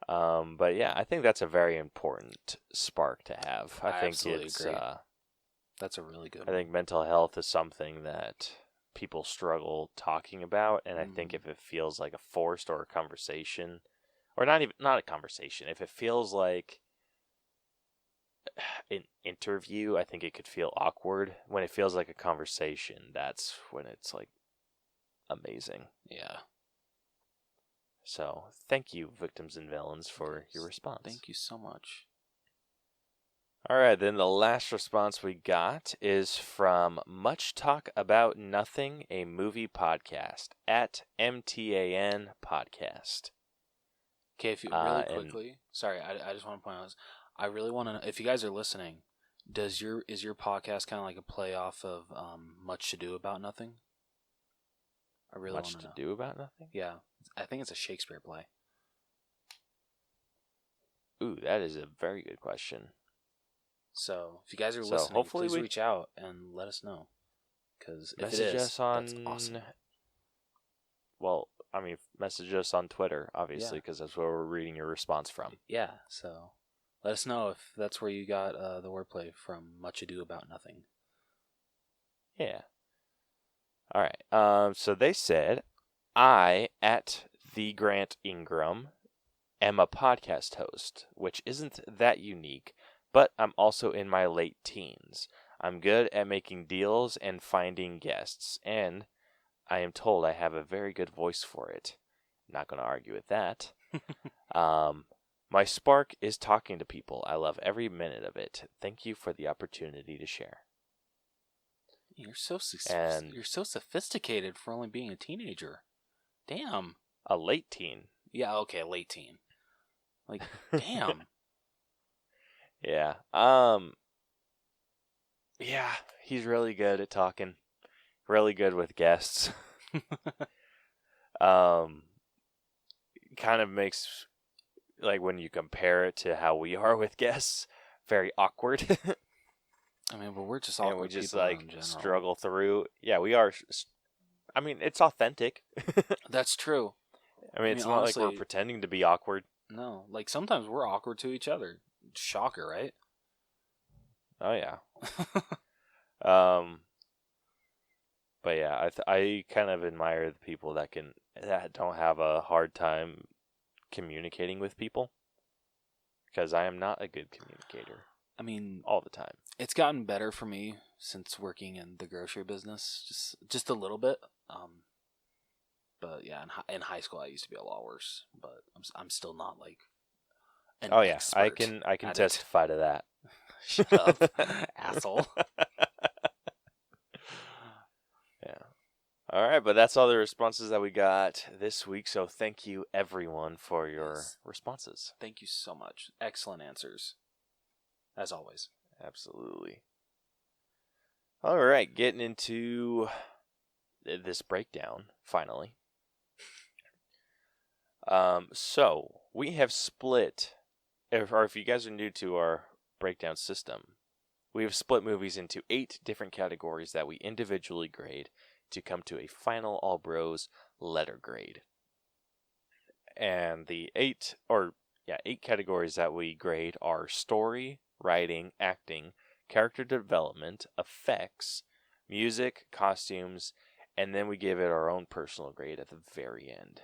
But yeah, I think that's a very important spark to have. I think absolutely it's agree. That's a really good I think mental health is something that people struggle talking about, and I think if it feels like a forced or a conversation, or not a conversation, if it feels like an interview, I think it could feel awkward. When it feels like a conversation, that's when it's like amazing. Yeah. So thank you, Victims and Villains, for your response. Thank you so much. All right, then the last response we got is from Much Talk About Nothing, a movie podcast, at MTAN Podcast. Okay, if you really quickly, sorry, I just want to point out, I really want to know, if you guys are listening, is your podcast kind of like a play off of Much Ado About Nothing? I really want Much to to know. do about nothing? Yeah, I think it's a Shakespeare play. Ooh, that is a very good question. So if you guys are So, listening, hopefully please we- reach out and let us know. Because if Message it is, us on. that's awesome. Well, I mean, message us on Twitter, obviously, Yeah. because that's where we're reading your response from. Yeah, so let us know if that's where you got the wordplay from Much Ado About Nothing. Yeah. All right. So they said, I, at the Grant Ingram, am a podcast host, which isn't that unique, but I'm also in my late teens. I'm good at making deals and finding guests, and I am told I have a very good voice for it. Not going to argue with that. My spark is talking to people. I love every minute of it. Thank you for the opportunity to share. You're so And- you're so sophisticated for only being a teenager. Damn. A late teen. Yeah, okay, late teen. Like, damn. Yeah. Yeah, he's really good at talking. Really good with guests. Kind of makes, like, when you compare it to how we are with guests, very awkward. I mean, but we're just awkward and we just people like in general. struggle through. Yeah, we are. I mean, it's authentic. That's true. I mean, it's not honestly, like we're pretending to be awkward. No, like sometimes we're awkward to each other. Shocker, right? Oh yeah. But yeah, I kind of admire the people that don't have a hard time communicating with people, because I am not a good communicator. I mean, all the time. It's gotten better for me since working in the grocery business, just a little bit. But yeah, in high school I used to be a lot worse. But I'm still not like an expert. I can testify to that. Shut up, asshole. Yeah. All right, but that's all the responses that we got this week. So thank you everyone for your responses. Thank you so much. Excellent answers, as always. Absolutely. All right, getting into this breakdown finally. So we have split, if you guys are new to our breakdown system, we have split movies into 8 different categories that we individually grade to come to a final All Bros letter grade. And the 8 categories that we grade are story, writing, acting, character development, effects, music, costumes, and then we give it our own personal grade at the very end.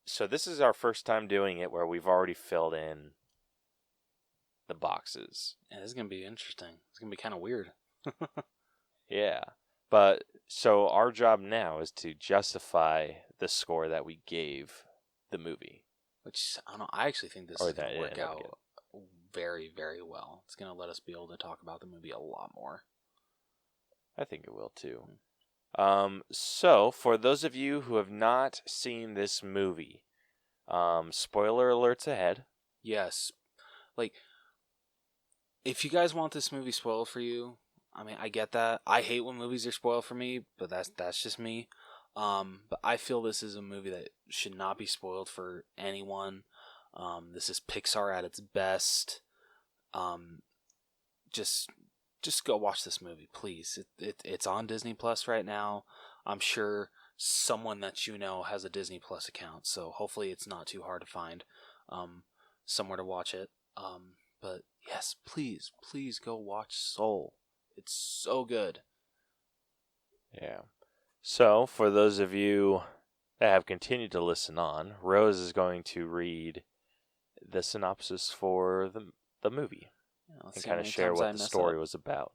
So this is our first time doing it where we've already filled in the boxes. Yeah, this is going to be interesting. It's going to be kind of weird. Yeah. But so our job now is to justify the score that we gave the movie. Which, I don't know, I actually think this is going to work out very, very well. It's going to let us be able to talk about the movie a lot more. I think it will too. So for those of you who have not seen this movie, spoiler alerts ahead. Yes. Like, if you guys want this movie spoiled for you, I mean, I get that. I hate when movies are spoiled for me, but that's just me. But I feel this is a movie that should not be spoiled for anyone. This is Pixar at its best. Just go watch this movie, please. It's on Disney Plus right now. I'm sure someone that you know has a Disney Plus account, so hopefully it's not too hard to find somewhere to watch it. But yes, please go watch Soul. It's so good. Yeah. So for those of you that have continued to listen on, Rose is going to read the synopsis for the movie. And kind of share what the story was about.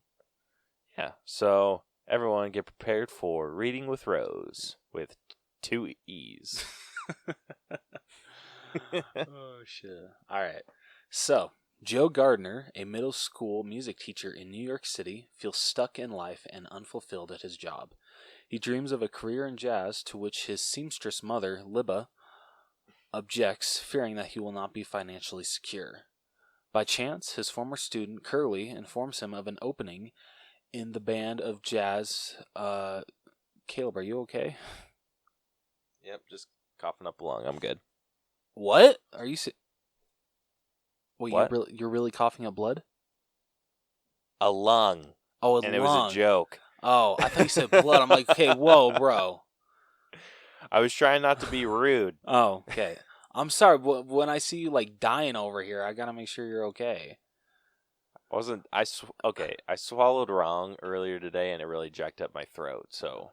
Yeah, so everyone get prepared for Reading with Rose with 2 E's. Oh, shit. All right. So, Joe Gardner, a middle school music teacher in New York City, feels stuck in life and unfulfilled at his job. He dreams of a career in jazz, to which his seamstress mother, Libba, objects, fearing that he will not be financially secure. By chance, his former student, Curly, informs him of an opening in the band of jazz. Caleb, are you okay? Yep, just coughing up a lung. I'm good. What? Are you... Wait, what? You're really coughing up blood? A lung. Oh, a lung. And it was a joke. Oh, I thought you said blood. I'm like, okay, whoa, bro. I was trying not to be rude. Oh, okay. I'm sorry, when I see you, like, dying over here, I gotta make sure you're okay. I swallowed wrong earlier today, and it really jacked up my throat, so...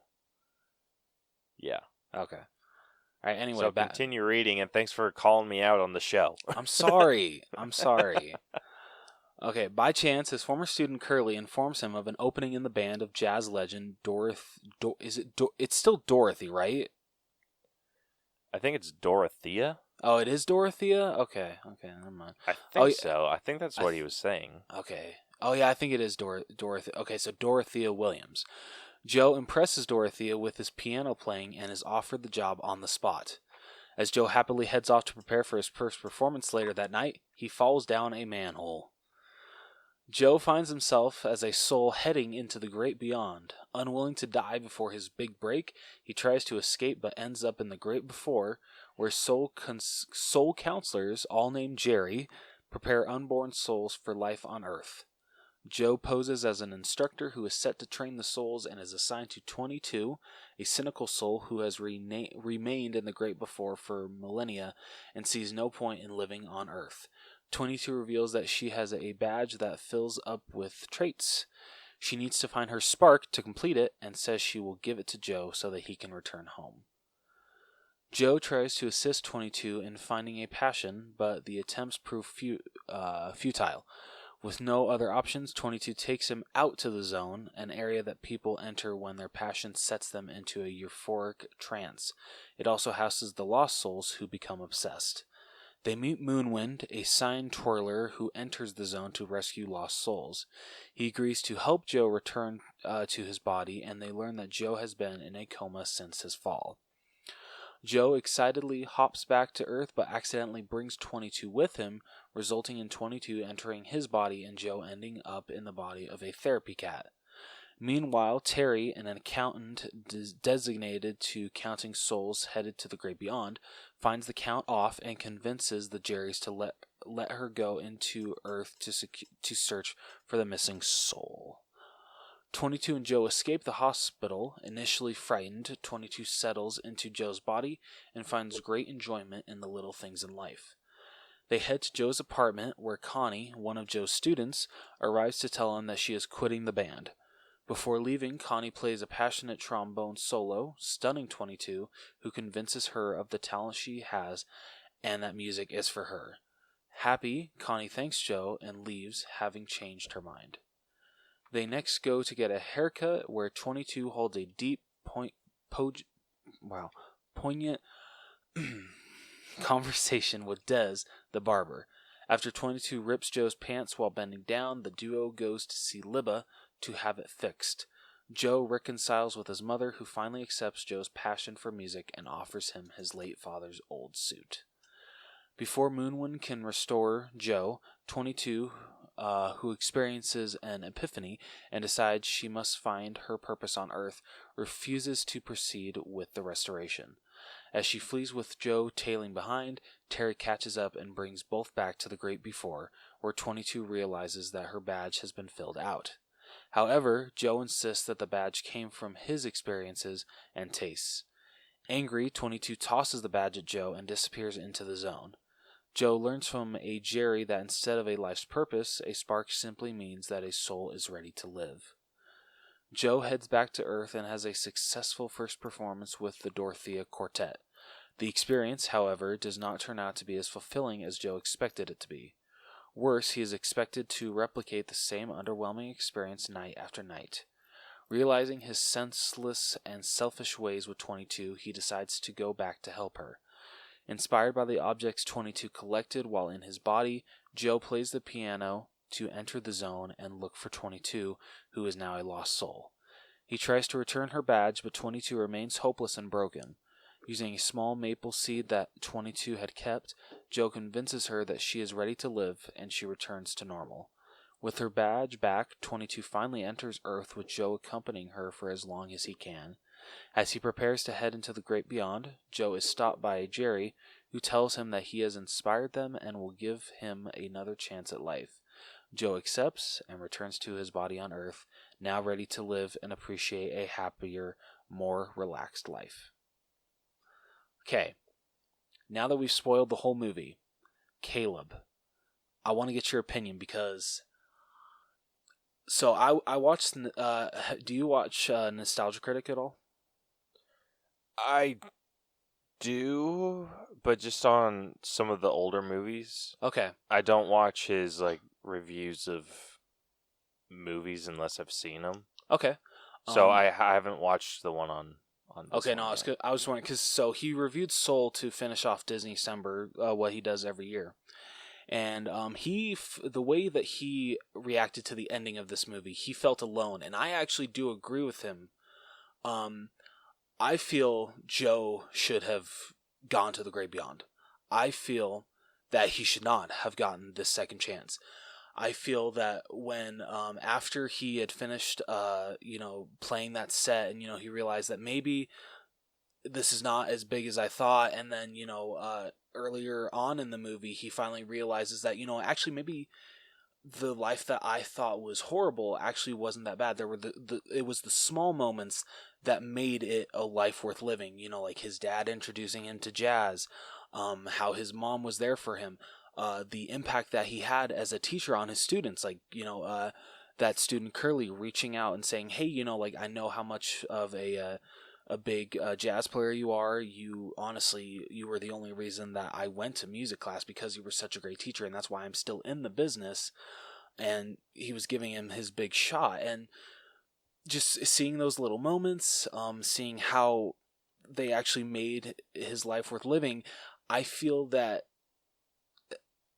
Yeah. Okay. All right, anyway. So continue reading, and thanks for calling me out on the show. I'm sorry. Okay, by chance, his former student Curly informs him of an opening in the band of jazz legend it's still Dorothy, right? I think it's Dorothea. Oh, it is Dorothea? Okay, never mind. I think so. I think that's what he was saying. Okay. Oh, yeah, I think it is Dorothy. Okay, so Dorothea Williams. Joe impresses Dorothea with his piano playing and is offered the job on the spot. As Joe happily heads off to prepare for his first performance later that night, he falls down a manhole. Joe finds himself as a soul heading into the great beyond. Unwilling to die before his big break, he tries to escape but ends up in the great before, where soul counselors, all named Jerry, prepare unborn souls for life on Earth. Joe poses as an instructor who is set to train the souls and is assigned to 22, a cynical soul who has remained in the great before for millennia and sees no point in living on Earth. 22 reveals that she has a badge that fills up with traits. She needs to find her spark to complete it and says she will give it to Joe so that he can return home. Joe tries to assist 22 in finding a passion, but the attempts prove futile. With no other options, 22 takes him out to the zone, an area that people enter when their passion sets them into a euphoric trance. It also houses the lost souls who become obsessed. They meet Moonwind, a sign twirler who enters the zone to rescue lost souls. He agrees to help Joe return to his body, and they learn that Joe has been in a coma since his fall. Joe excitedly hops back to Earth but accidentally brings 22 with him, resulting in 22 entering his body and Joe ending up in the body of a therapy cat. Meanwhile, Terry, an accountant designated to counting souls headed to the great beyond, finds the count off and convinces the Jerrys to let her go into Earth to search for the missing soul. 22 and Joe escape the hospital. Initially frightened, 22 settles into Joe's body and finds great enjoyment in the little things in life. They head to Joe's apartment, where Connie, one of Joe's students, arrives to tell him that she is quitting the band. Before leaving, Connie plays a passionate trombone solo, stunning 22, who convinces her of the talent she has and that music is for her. Happy, Connie thanks Joe and leaves, having changed her mind. They next go to get a haircut, where 22 holds a deep, poignant conversation with Des, the barber. After 22 rips Joe's pants while bending down, the duo goes to see Libba to have it fixed. Joe reconciles with his mother, who finally accepts Joe's passion for music and offers him his late father's old suit. Before Moonwind can restore Joe, 22, who experiences an epiphany and decides she must find her purpose on Earth, refuses to proceed with the restoration. As she flees with Joe tailing behind, Terry catches up and brings both back to the great before, where 22 realizes that her badge has been filled out. However, Joe insists that the badge came from his experiences and tastes. Angry, 22 tosses the badge at Joe and disappears into the zone. Joe learns from a Jerry that instead of a life's purpose, a spark simply means that a soul is ready to live. Joe heads back to Earth and has a successful first performance with the Dorothea Quartet. The experience, however, does not turn out to be as fulfilling as Joe expected it to be. Worse, he is expected to replicate the same underwhelming experience night after night. Realizing his senseless and selfish ways with 22, he decides to go back to help her. Inspired by the objects 22 collected while in his body, Joe plays the piano to enter the zone and look for 22, who is now a lost soul. He tries to return her badge, but 22 remains hopeless and broken. Using a small maple seed that 22 had kept, Joe convinces her that she is ready to live, and she returns to normal. With her badge back, 22 finally enters Earth, with Joe accompanying her for as long as he can. As he prepares to head into the great beyond, Joe is stopped by a Jerry, who tells him that he has inspired them and will give him another chance at life. Joe accepts and returns to his body on Earth, now ready to live and appreciate a happier, more relaxed life. Okay, now that we've spoiled the whole movie, Caleb, I want to get your opinion because... So I watched... do you watch Nostalgia Critic at all? I do, but just on some of the older movies. Okay. I don't watch his reviews of movies unless I've seen them. Okay. So I haven't watched the one on this okay, one no, yet. I was wondering, because he reviewed Soul to finish off Disney December, what he does every year. And the way that he reacted to the ending of this movie, he felt alone. And I actually do agree with him. I feel Joe should have gone to the great beyond. I feel that he should not have gotten this second chance. I feel that when after he had finished playing that set, and he realized that maybe this is not as big as I thought, and then earlier on in the movie he finally realizes that actually maybe the life that I thought was horrible actually wasn't that bad. There were it was the small moments that made it a life worth living. Like his dad introducing him to jazz, how his mom was there for him, the impact that he had as a teacher on his students, like that student Curly reaching out and saying, "Hey, like I know how much of a big jazz player you are. You were the only reason that I went to music class because you were such a great teacher, and that's why I'm still in the business." And he was giving him his big shot, and just seeing those little moments, seeing how they actually made his life worth living, I feel that,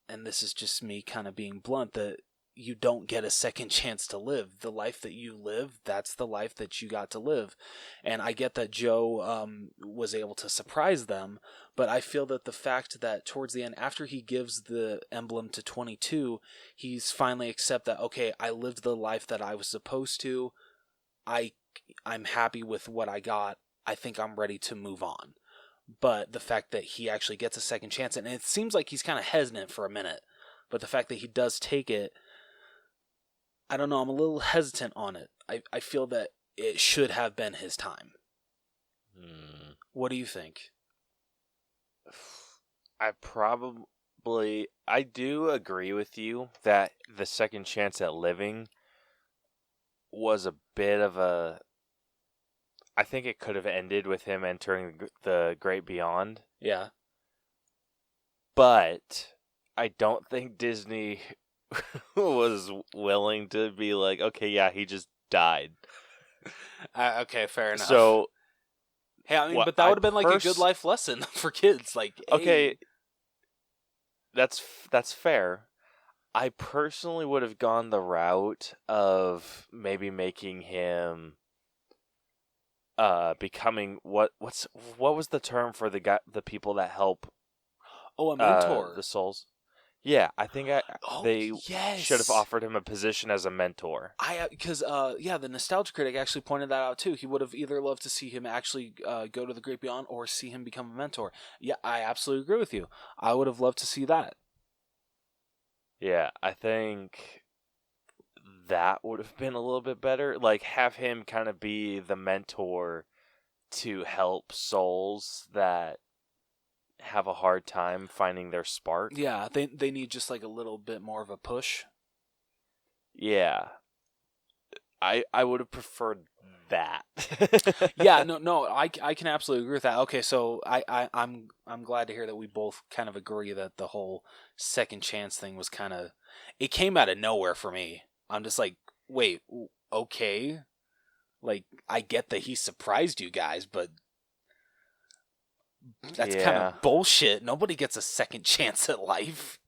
and this is just me kind of being blunt, that you don't get a second chance to live. The life that you live, that's the life that you got to live. And I get that Joe was able to surprise them, but I feel that the fact that towards the end, after he gives the emblem to 22, he's finally accept that, okay, I lived the life that I was supposed to. I'm happy with what I got. I think I'm ready to move on. But the fact that he actually gets a second chance, and it seems like he's kind of hesitant for a minute, but the fact that he does take it, I don't know, I'm a little hesitant on it. I feel that it should have been his time. What do you think? I do agree with you that the second chance at living was a bit of a... I think it could have ended with him entering the Great Beyond. Yeah. But I don't think Disney was willing to be like, okay, yeah, he just died. Okay, fair enough. So, hey, I mean, but that would have been like a good life lesson for kids. Like, okay, hey. that's fair. I personally would have gone the route of maybe making him becoming what was the term for the people that help? Oh, a mentor. The souls. Yeah, I think they yes. should have offered him a position as a mentor. Because the Nostalgia Critic actually pointed that out too. He would have either loved to see him actually go to the Great Beyond or see him become a mentor. Yeah, I absolutely agree with you. I would have loved to see that. Yeah, I think that would have been a little bit better. Like, have him kind of be the mentor to help souls that have a hard time finding their spark. Yeah, they need just like a little bit more of a push. Yeah. I would have preferred that. Yeah, no, I can absolutely agree with that. Okay, so I'm glad to hear that we both kind of agree that the whole second chance thing was kind of, it came out of nowhere for me. I'm just like, wait, okay, like I get that he surprised you guys, but that's kind of bullshit. Nobody gets a second chance at life.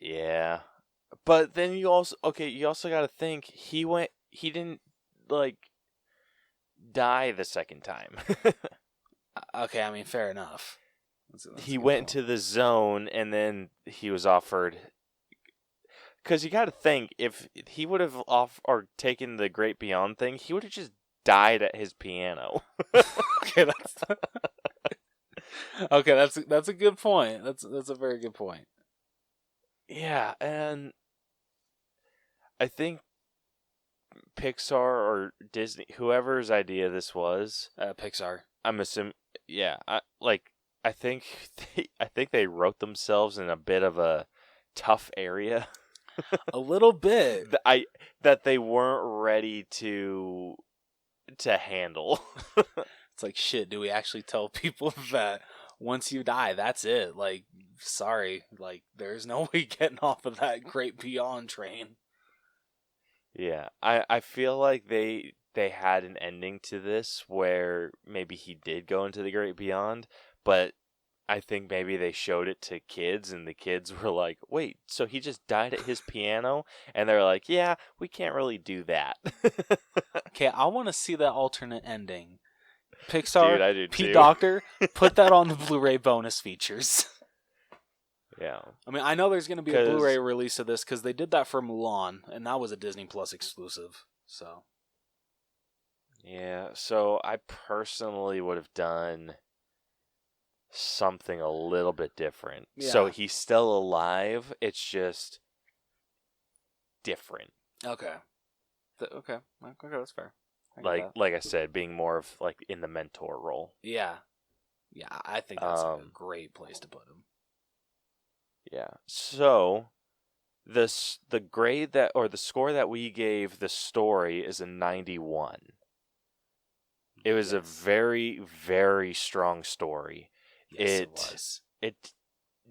Yeah. But then you also got to think he didn't like die the second time. Okay, I mean, fair enough. That's he went to the zone and then he was offered, because you got to think, if he would have taken the Great Beyond thing, he would have just died at his piano. Okay, that's a good point. That's a very good point. Yeah, and I think Pixar or Disney, whoever's idea this was, Pixar. I'm assuming. Yeah, I think they wrote themselves in a bit of a tough area. A little bit. That they weren't ready to handle. It's like, shit, do we actually tell people that once you die, that's it? Like, sorry, like there's no way getting off of that Great Beyond train. Yeah, I feel like they had an ending to this where maybe he did go into the Great Beyond, but I think maybe they showed it to kids and the kids were like, wait, so he just died at his piano? And they're like, yeah, we can't really do that. Okay, I want to see that alternate ending. Pixar, Dude, I do Pete too. Doctor, put that on the Blu-ray bonus features. Yeah. I mean, I know there's going to be a 'Cause- Blu-ray release of this because they did that for Mulan, and that was a Disney Plus exclusive. So Yeah, so I personally would have done something a little bit different. So Yeah. he's still alive, it's just different. okay, okay, that's fair. I get that. Like I said, being more of like in the mentor role. Yeah, I think that's a great place to put him. Yeah. So the grade that or the score that we gave the story is a 91. It was a very, very strong story. Yes, it was.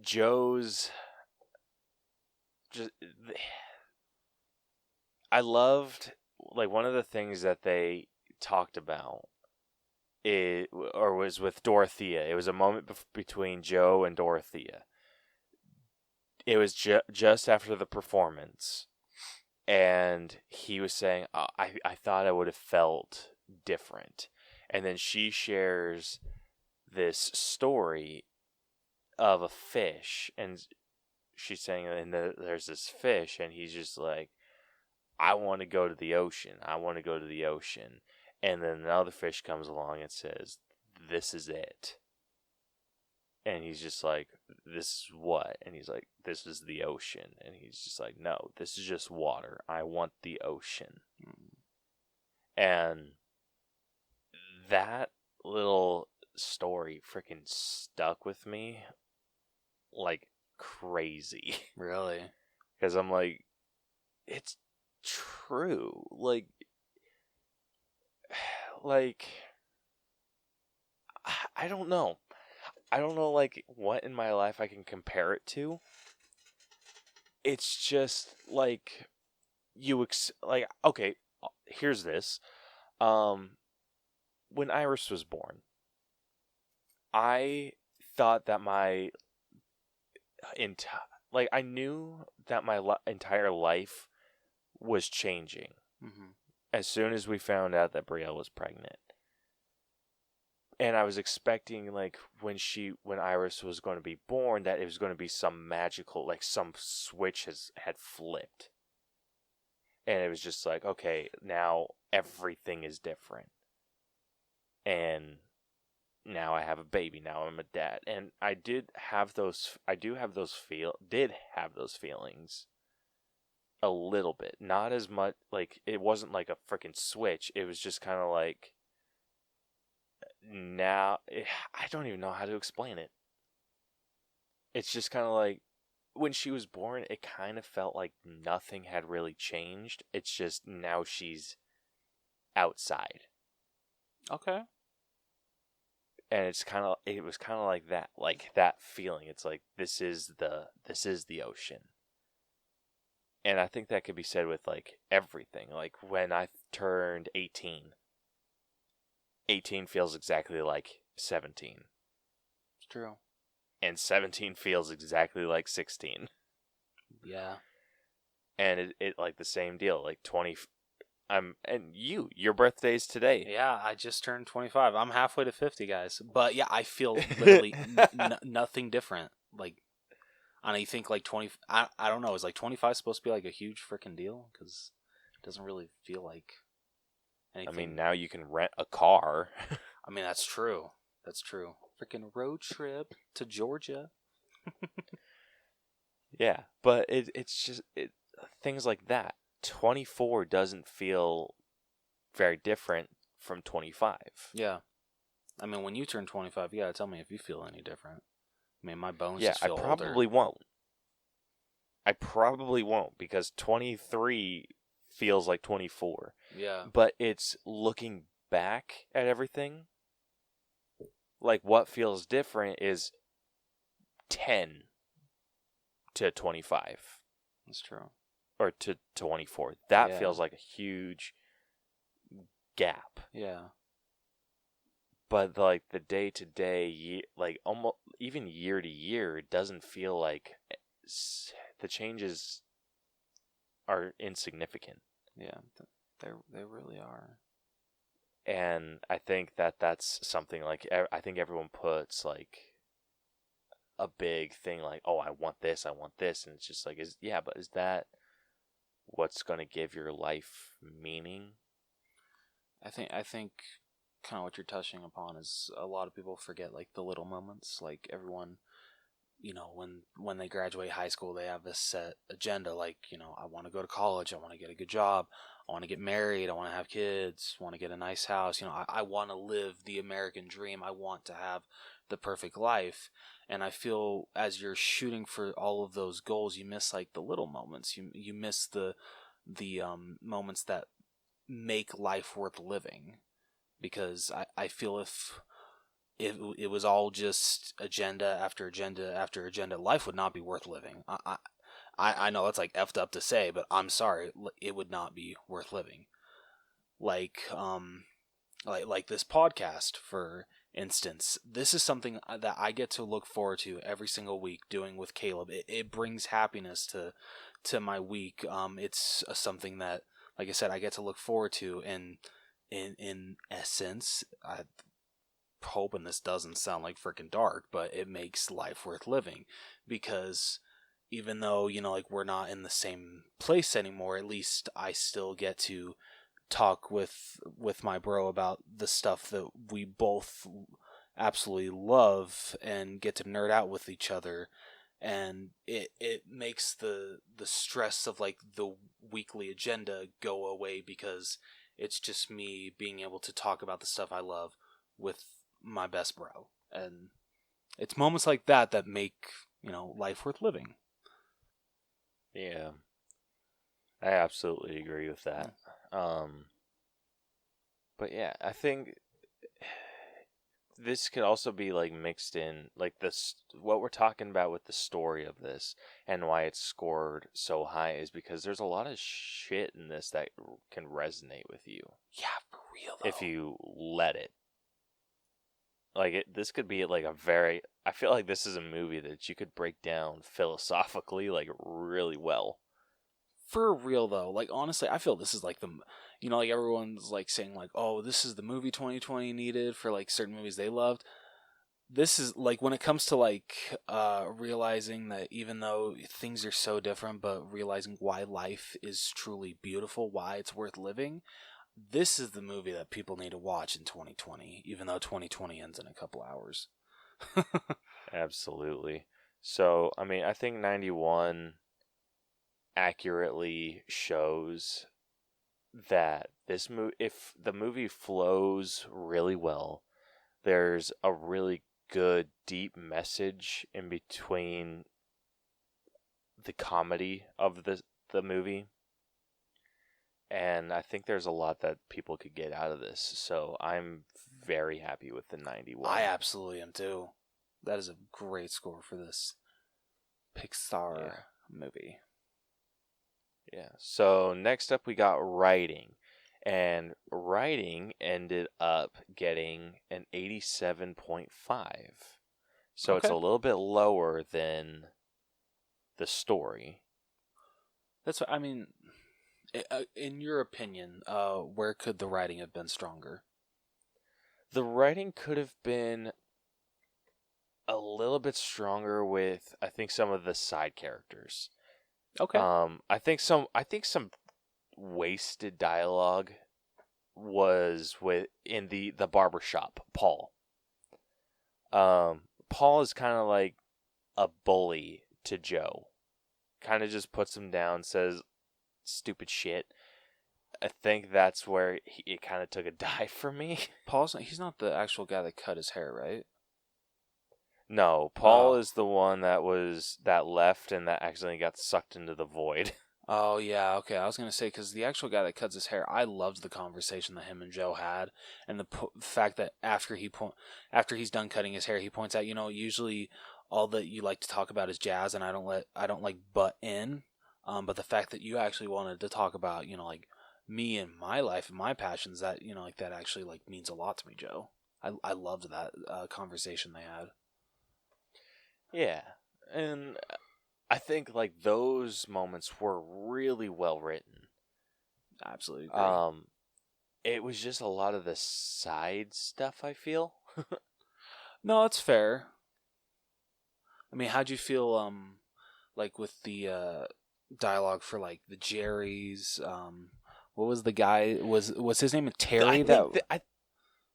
Joe's just I loved like one of the things that they talked about was with Dorothea. It was a moment between Joe and Dorothea. It was just after the performance, and he was saying, I thought I would have felt different. And then she shares this story of a fish, and she's saying, and there's this fish, and he's just like, I want to go to the ocean. I want to go to the ocean. And then another fish comes along and says, this is it. And he's just like, this is what? And he's like, this is the ocean. And he's just like, no, this is just water. I want the ocean. And that little story freaking stuck with me like crazy. Really? Because I'm like, it's true. Like, I don't know. I don't know, like, what in my life I can compare it to. It's just, like, okay, here's this. When Iris was born, I thought that I knew that my entire life was changing as soon as we found out that Brielle was pregnant. And I was expecting, like, when Iris was going to be born, that it was going to be some magical, like, some switch had flipped. And it was just like, okay, now everything is different. And now I have a baby. Now I'm a dad. And I did have those feelings a little bit. Not as much, like, it wasn't like a freaking switch. It was just kind of like, now, I don't even know how to explain it. It's just kind of like, when she was born, it kind of felt like nothing had really changed. It's just now she's outside. Okay. And it was kind of like that feeling. It's like, this is the ocean. And I think that could be said with like everything. Like when I turned 18 feels exactly like 17. It's true. And 17 feels exactly like 16. Yeah. And it like the same deal, like 20. And your birthday's today. Yeah, I just turned 25. I'm halfway to 50, guys. But yeah, I feel literally nothing different. Like, I know you think like 20. I don't know. Is like 25 supposed to be like a huge freaking deal? Because it doesn't really feel like anything. I mean, now you can rent a car. I mean, that's true. That's true. Freaking road trip to Georgia. Yeah, but it's just things like that. 24 doesn't feel very different from 25. Yeah. I mean, when you turn 25, you gotta tell me if you feel any different. I mean, my bones just feel older. I probably won't because 23 feels like 24. Yeah. But it's looking back at everything. Like, what feels different is 10 to 25. That's true. Or to 24. That Yeah. feels like a huge gap. Yeah. But like the day to day, like almost even year to year, it doesn't feel like the changes are insignificant. Yeah, they really are. And I think that's something like I think everyone puts like a big thing like, oh, I want this, and it's just like, but is that what's going to give your life meaning? I think kind of what you're touching upon is a lot of people forget like the little moments. Like everyone, when they graduate high school, they have this set agenda. Like, I want to go to college, I want to get a good job, I want to get married, I want to have kids, want to get a nice house. I want to live the American dream. I want to have the perfect life. And I feel as you're shooting for all of those goals, you miss like the little moments. You miss the moments that make life worth living. Because I feel if it was all just agenda after agenda after agenda, life would not be worth living. I know that's like effed up to say, but I'm sorry, it would not be worth living. Like this podcast, for instance, this is something that I get to look forward to every single week doing with Caleb. It brings happiness to my week. It's something that, like I said, I get to look forward to, and in essence, I'm hoping this doesn't sound like freaking dark, but it makes life worth living, because even though, like we're not in the same place anymore, at least I still get to talk with my bro about the stuff that we both absolutely love and get to nerd out with each other. And it makes the stress of like the weekly agenda go away, because it's just me being able to talk about the stuff I love with my best bro. And it's moments like that that make, life worth living. Yeah. I absolutely agree with that. But yeah, I think this could also be like mixed in, like this, what we're talking about with the story of this and why it's scored so high is because there's a lot of shit in this that can resonate with you. Yeah, for real though. If you let it. Like, this could be like I feel like this is a movie that you could break down philosophically, like, really well. For real though, like honestly, I feel this is like like everyone's like saying like, oh, this is the movie 2020 needed for like certain movies they loved. This is like when it comes to like realizing that even though things are so different, but realizing why life is truly beautiful, why it's worth living. This is the movie that people need to watch in 2020, even though 2020 ends in a couple hours. Absolutely. So, I mean, I think 91 accurately shows that if the movie flows really well, there's a really good deep message in between the comedy of the movie, and I think there's a lot that people could get out of this. So I'm very happy with the 91. I absolutely am too. That is a great score for this Pixar movie. Yeah. So next up we got writing. And writing ended up getting an 87.5. So It's a little bit lower than the story. That's what I mean. In your opinion, where could the writing have been stronger? The writing could have been a little bit stronger with, I think, some of the side characters. Okay. I think some wasted dialogue was in the barbershop. Paul. Paul is kind of like a bully to Joe. Kind of just puts him down, says stupid shit. I think that's where it kind of took a dive for me. He's not the actual guy that cut his hair, right? No, Paul is the one that left and that accidentally got sucked into the void. Oh, yeah, okay. I was going to say, because the actual guy that cuts his hair, I loved the conversation that him and Joe had, and the fact that after he's done cutting his hair, he points out, usually all that you like to talk about is jazz, and I don't like butt in, but the fact that you actually wanted to talk about, like me and my life and my passions, that, like that actually like means a lot to me, Joe. I loved that conversation they had. Yeah, and I think like those moments were really well written. Absolutely agree. It was just a lot of the side stuff, I feel. No, it's fair. I mean, how'd you feel, like with the dialogue for like the Jerrys? What was the guy? Was his name Terry?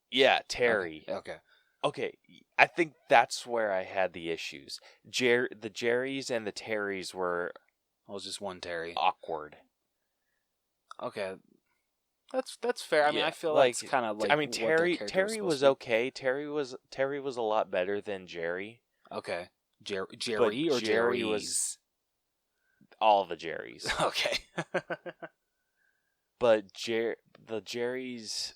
Yeah, Terry. Okay. Okay, I think that's where I had the issues. The Jerrys and the Terrys were It was just one Terry. awkward. Okay. That's fair. I mean, I feel like that's kind of like. I mean, what their character Terry was supposed to be. okay. Terry was a lot better than Jerry. Okay. Jerry But or Jerry Jerry's? was all the Jerrys. Okay. But the Jerrys,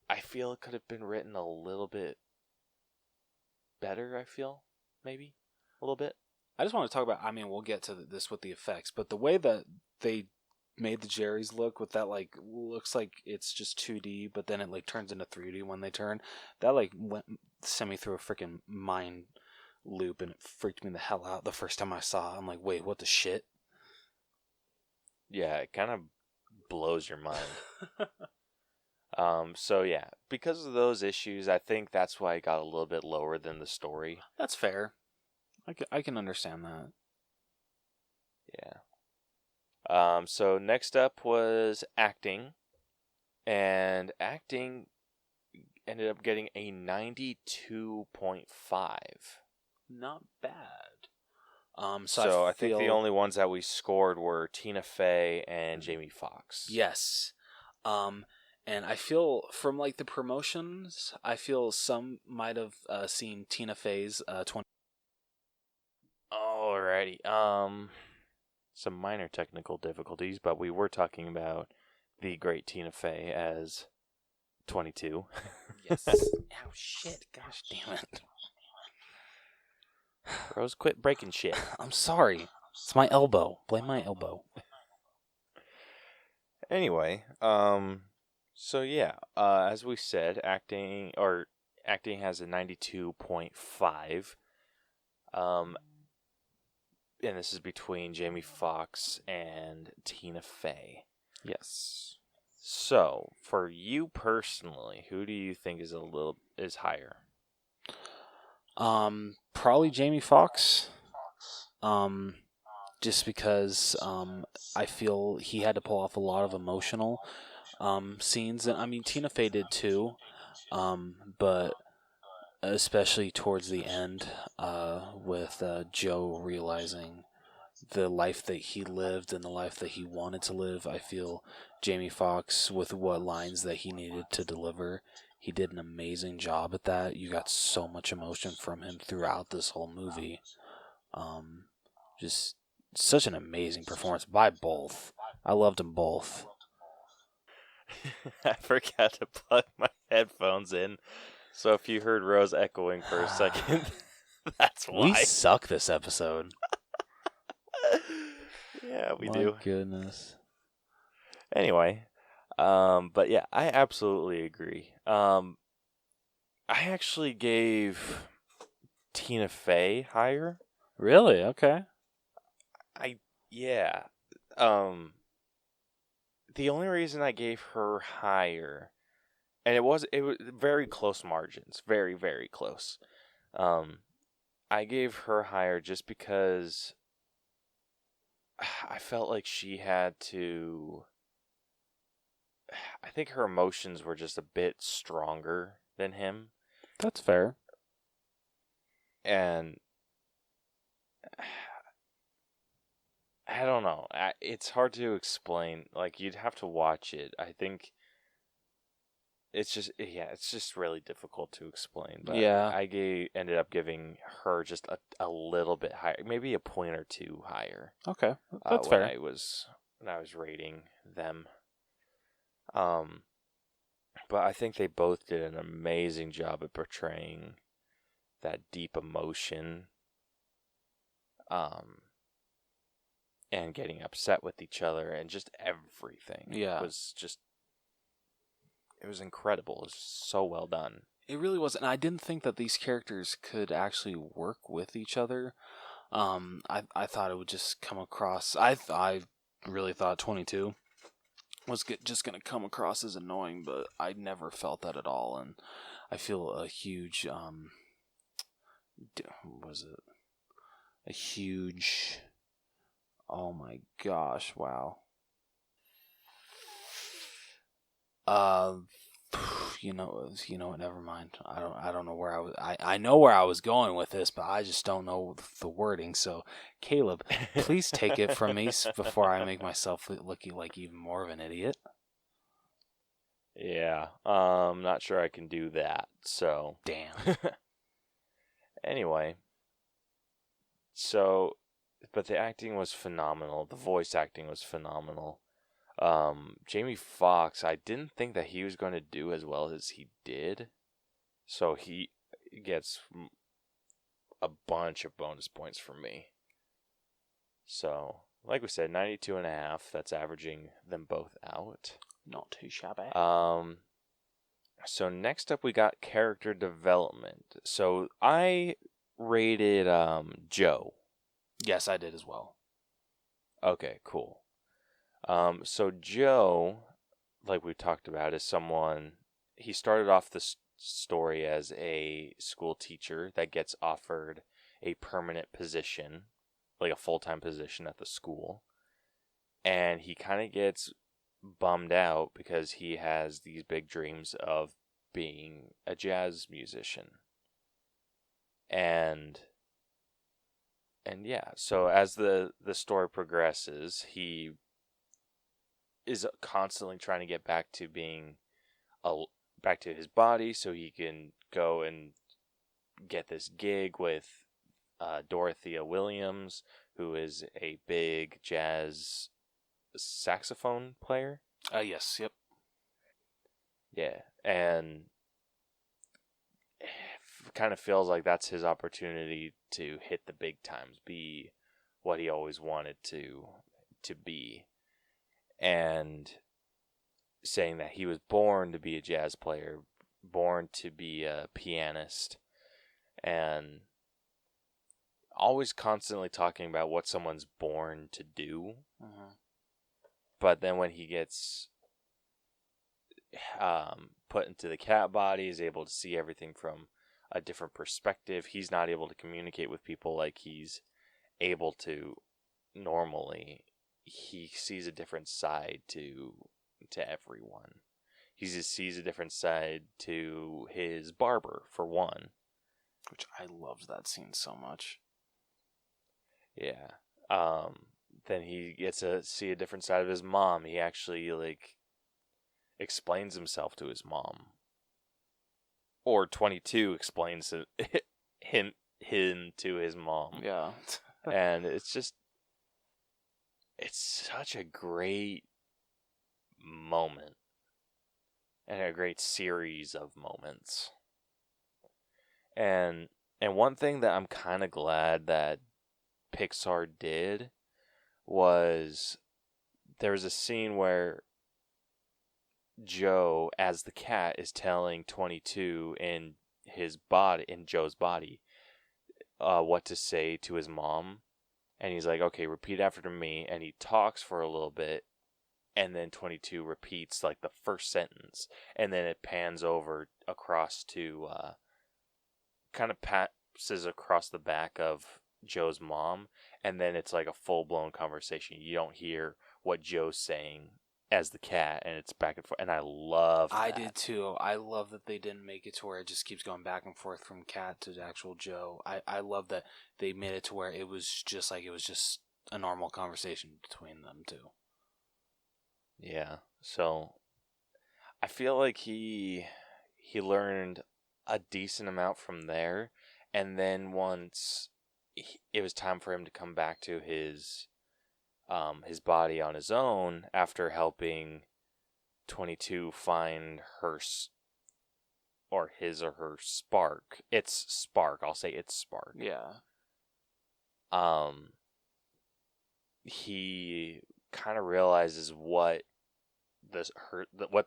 I feel it could have been written a little bit better. I feel maybe a little bit. I just want to talk about. I mean, we'll get to this with the effects, but the way that they made the Jerrys look with that, like, looks like it's just 2D, but then it like turns into 3D when they turn. That like sent me through a freaking mind loop, and it freaked me the hell out the first time I saw it. I'm like, wait, what the shit? Yeah, it kind of blows your mind. So yeah, because of those issues, I think that's why it got a little bit lower than the story. That's fair. I can understand that. Yeah. So next up was acting, and acting ended up getting a 92.5. Not bad. So I think the only ones that we scored were Tina Fey and Jamie Foxx. Yes. And I feel from like the promotions, I feel some might have seen Tina Fey's 20. Alrighty. Some minor technical difficulties, but we were talking about the great Tina Fey as 22. Yes. Oh shit! Gosh damn it! Rose, quit breaking shit. I'm sorry. It's my elbow. Blame my elbow. Anyway, so yeah, as we said, acting has a 92.5. And this is between Jamie Foxx and Tina Fey. Yes. So, for you personally, who do you think is higher? Probably Jamie Foxx. Just because I feel he had to pull off a lot of emotional scenes, and I mean Tina Fey did too, but especially towards the end, with Joe realizing the life that he lived and the life that he wanted to live. I feel Jamie Foxx, with what lines that he needed to deliver, he did an amazing job at that. You got so much emotion from him throughout this whole movie. Just such an amazing performance by both. I loved them both. I forgot to plug my headphones in, so if you heard Rose echoing for a second, that's why. We suck this episode. Yeah, we My do. Goodness. Anyway, but yeah, I absolutely agree. I actually gave Tina Fey higher. Really? Okay. Yeah. The only reason I gave her higher, and it was very close margins, very, very close. I gave her higher just because I felt like she had to. I think her emotions were just a bit stronger than him. That's fair. And I don't know. It's hard to explain. Like, you'd have to watch it. I think it's just really difficult to explain. But Yeah. I ended up giving her just a little bit higher, maybe a point or two higher. Okay. That's when fair. when I was rating them. But I think they both did an amazing job at portraying that deep emotion. And getting upset with each other and just everything. Yeah. It was incredible. It was so well done. It really was, and I didn't think that these characters could actually work with each other. I thought it would just come across. I really thought 22 was just going to come across as annoying, but I never felt that at all, and I feel a huge was it a huge. Oh my gosh! Wow. You know what? Never mind. I don't know where I was. I know where I was going with this, but I just don't know the wording. So, Caleb, please take it from me before I make myself look like even more of an idiot. Yeah, not sure I can do that. So, Damn. anyway, but the acting was phenomenal. The voice acting was phenomenal. Jamie Foxx, I didn't think that he was going to do as well as he did. So he gets a bunch of bonus points from me. So, like we said, 92.5. That's averaging them both out. Not too shabby. So next up we got character development. So I rated Joe. Yes, I did as well. Okay, cool. So Joe, like we talked about, is someone. He started off the story as a school teacher that gets offered a permanent position, like a full-time position at the school, and he kind of gets bummed out because he has these big dreams of being a jazz musician. And yeah, so as the story progresses, he is constantly trying to get back to being back to his body so he can go and get this gig with Dorothea Williams, who is a big jazz saxophone player. Yes, yep. Yeah, and kind of feels like that's his opportunity to hit the big times, be what he always wanted to be. And saying that he was born to be a jazz player, born to be a pianist, and always constantly talking about what someone's born to do. Uh-huh. But then when he gets put into the cat body, he's able to see everything from a different perspective. He's not able to communicate with people like he's able to normally. He sees a different side to everyone. He just sees a different side to his barber, for one. Which I loved that scene so much. Yeah. Then he gets to see a different side of his mom. He actually explains himself to his mom. Or 22 explains him to his mom. Yeah. And it's such a great moment. And a great series of moments. And one thing that I'm kind of glad that Pixar did was there was a scene where Joe, as the cat, is telling 22 in Joe's body, what to say to his mom. And he's like, okay, repeat after me. And he talks for a little bit. And then 22 repeats like the first sentence. And then it pans over across to, kind of passes across the back of Joe's mom. And then it's like a full-blown conversation. You don't hear what Joe's saying as the cat, and it's back and forth, and I love that. I did too. I love that they didn't make it to where it just keeps going back and forth from cat to actual Joe. I love that they made it to where it was just a normal conversation between them two. Yeah, so I feel like he learned a decent amount from there, and then once it was time for him to come back to his body on his own after helping 22 find his or her spark. It's spark. I'll say it's spark. Yeah. He kind of realizes what the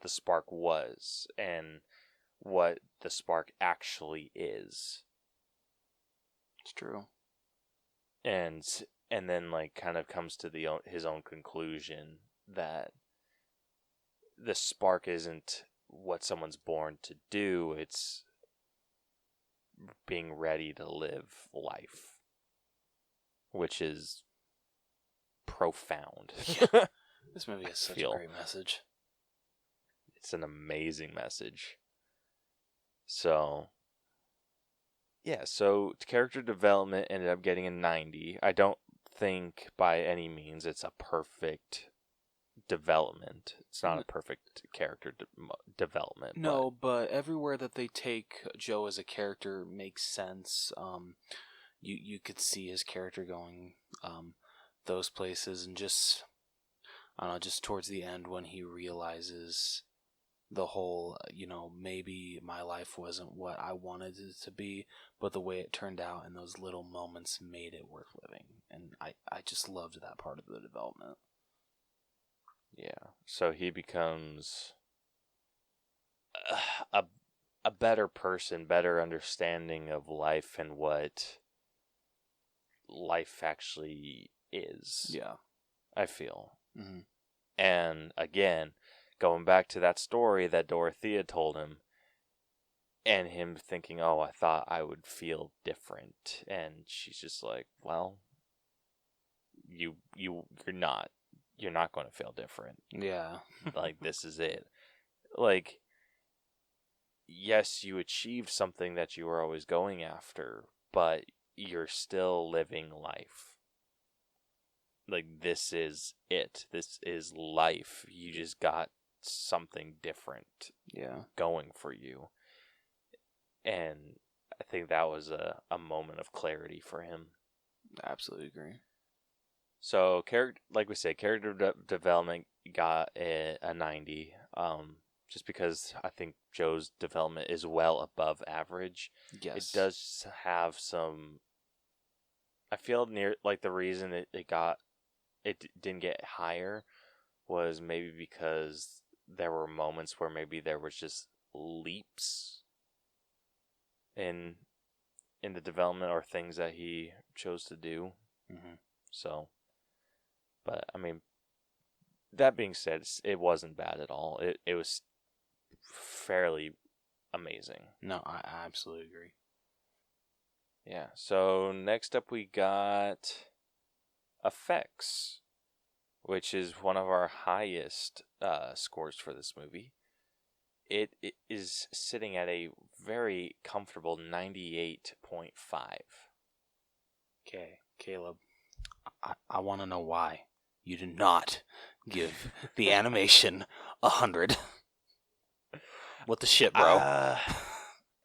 spark was and what the spark actually is. It's true. And then kind of comes to his own conclusion that the spark isn't what someone's born to do, it's being ready to live life. which is profound. This movie has such a feel. great message. It's an amazing message. So, yeah, so character development ended up getting a 90. I don't think by any means it's a perfect development. It's not a perfect character development. No, but everywhere that they take Joe as a character makes sense. You could see his character going those places, and just, I don't know, just towards the end when he realizes the whole, maybe my life wasn't what I wanted it to be, but the way it turned out and those little moments made it worth living. And I just loved that part of the development. Yeah, so he becomes a better person, better understanding of life and what life actually is. Yeah. I feel. Mm-hmm. And again, going back to that story that Dorothea told him, and him thinking, oh, I thought I would feel different. And she's just like, well, you're not. You're not going to feel different. Yeah. Like, this is it. Like, yes, you achieved something that you were always going after, but you're still living life. Like, this is it. This is life. You just got something different going for you. And I think that was a moment of clarity for him. I absolutely agree. So, like we said, character development got a 90. Just because I think Joe's development is well above average. Yes. It does have some. I feel the reason it didn't get higher was maybe because there were moments where maybe there was just leaps in the development or things that he chose to do. Mm-hmm. So. But, I mean, that being said, it wasn't bad at all. It was fairly amazing. No, I absolutely agree. Yeah, so next up we got effects, which is one of our highest scores for this movie. It is sitting at a very comfortable 98.5. Okay, Caleb, I want to know why you did not give the animation 100. What the shit, bro?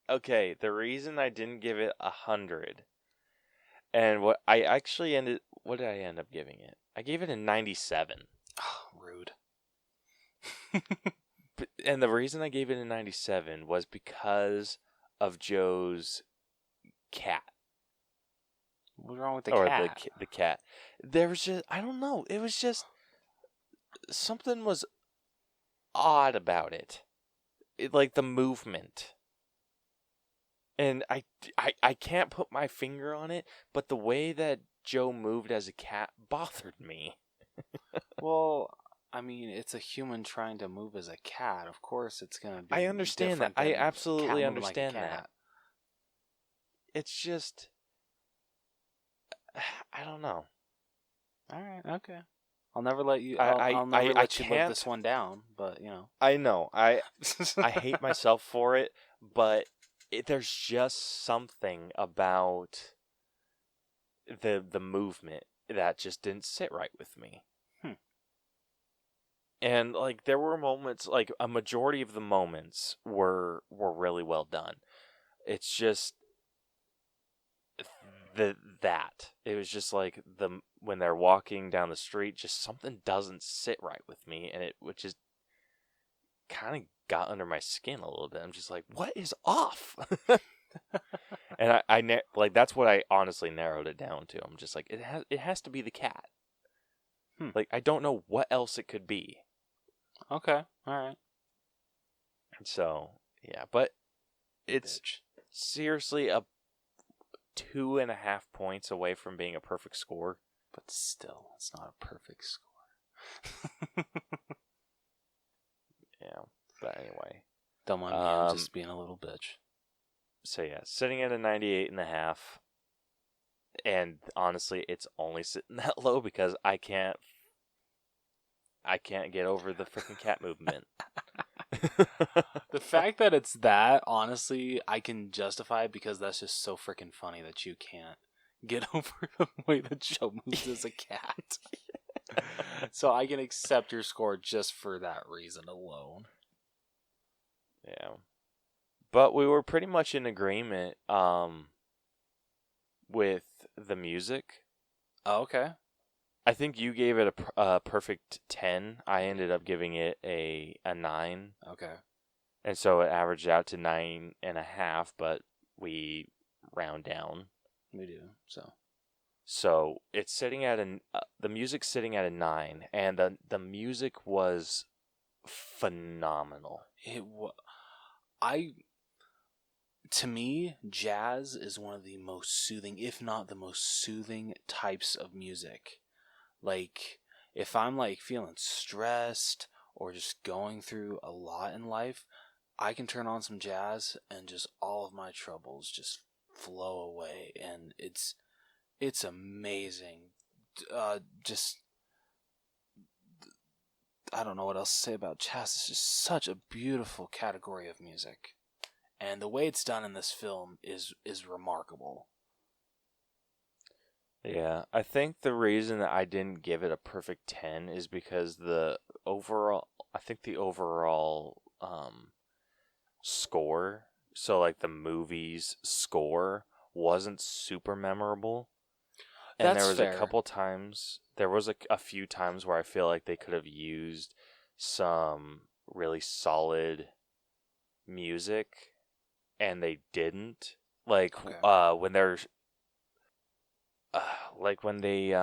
Okay, the reason I didn't give it 100, and what did I end up giving it? I gave it a 97. Oh, rude. And the reason I gave it a 97 was because of Joe's cat. What's wrong with the or cat? the cat. There was just, I don't know. It was just, something was odd about it. Like the movement. And I can't put my finger on it, but the way that Joe moved as a cat bothered me. Well, I mean, it's a human trying to move as a cat. Of course it's going to be I understand that. different than I absolutely cat moving like a understand cat. that. It's just, I don't know. All right, okay. I'll never let you. I I'll never let you live can't- this one down. But I know. I hate myself for it, but there's just something about the movement that just didn't sit right with me. And like there were moments, like a majority of the moments were really well done. It's just that it was just like when they're walking down the street, just something doesn't sit right with me, and which is kind of got under my skin a little bit. I'm just like, what is off? And I like that's what I honestly narrowed it down to. I'm just like, it has to be the cat. Like I don't know what else it could be. okay, all right. So yeah, but it's seriously a 2.5 points away from being a perfect score. But still, it's not a perfect score. Yeah, but anyway. Don't mind me, I'm just being a little bitch. So yeah, sitting at a 98.5. And honestly, it's only sitting that low because I can't get over the freaking cat movement. The fact that it's that, honestly, I can justify it because that's just so freaking funny that you can't get over the way that Joe moves as a cat. So I can accept your score just for that reason alone. Yeah. But we were pretty much in agreement with the music. Oh, okay. I think you gave it a perfect 10. I ended up giving it a 9. Okay. And so it averaged out to 9.5, but we round down. We do, So it's sitting at the music's sitting at a 9, and the music was phenomenal. To me, jazz is one of the most soothing, if not the most soothing types of music. Like, if I'm like feeling stressed or just going through a lot in life, I can turn on some jazz and just all of my troubles just flow away, and it's amazing. Just I don't know what else to say about jazz. It's just such a beautiful category of music. And the way it's done in this film is remarkable. Yeah, I think the reason that I didn't give it a perfect 10 is because the overall score, so like the movie's score, wasn't super memorable. And That's there was fair. There was a few times where I feel like they could have used some really solid music, and they didn't. Like, Okay. when they're like when they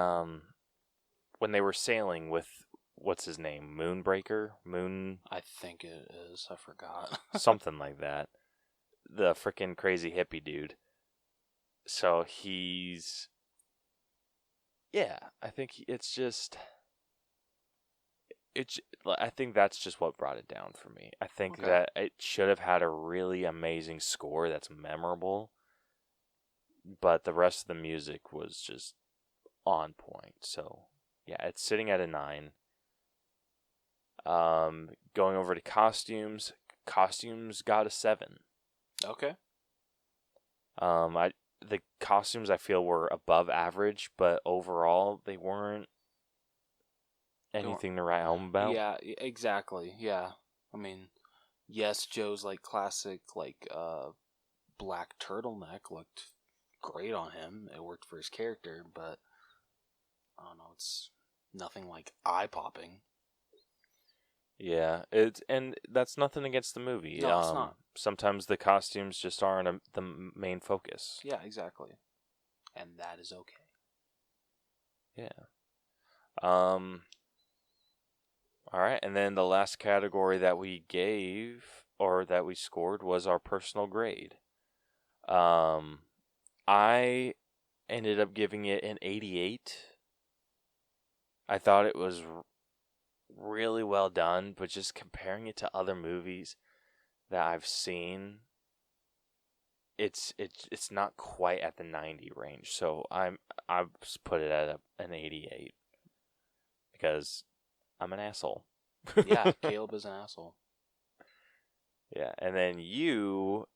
were sailing with what's his name, Moon, I think it is. I forgot. something like that. The freaking crazy hippie dude. So I think I think that's just what brought it down for me. I think Okay. that it should have had a really amazing score that's memorable, but the rest of the music was just on point. So, yeah, it's sitting at a 9. Going over to costumes got a 7. Okay. The costumes I feel were above average, but overall they weren't anything to write home about. Yeah, exactly. Yeah. I mean, yes, Joe's like classic like black turtleneck looked great on him. It worked for his character, but I don't know, it's nothing like eye-popping. Yeah, and that's nothing against the movie. No, it's not. Sometimes the costumes just aren't the main focus. Yeah, exactly. And that is okay. Yeah. All right, and then the last category that we gave or that we scored was our personal grade. I ended up giving it an 88. I thought it was really well done, but just comparing it to other movies that I've seen, it's not quite at the 90 range. So I've put it at an 88 because I'm an asshole. Yeah, Caleb is an asshole. Yeah, and then do you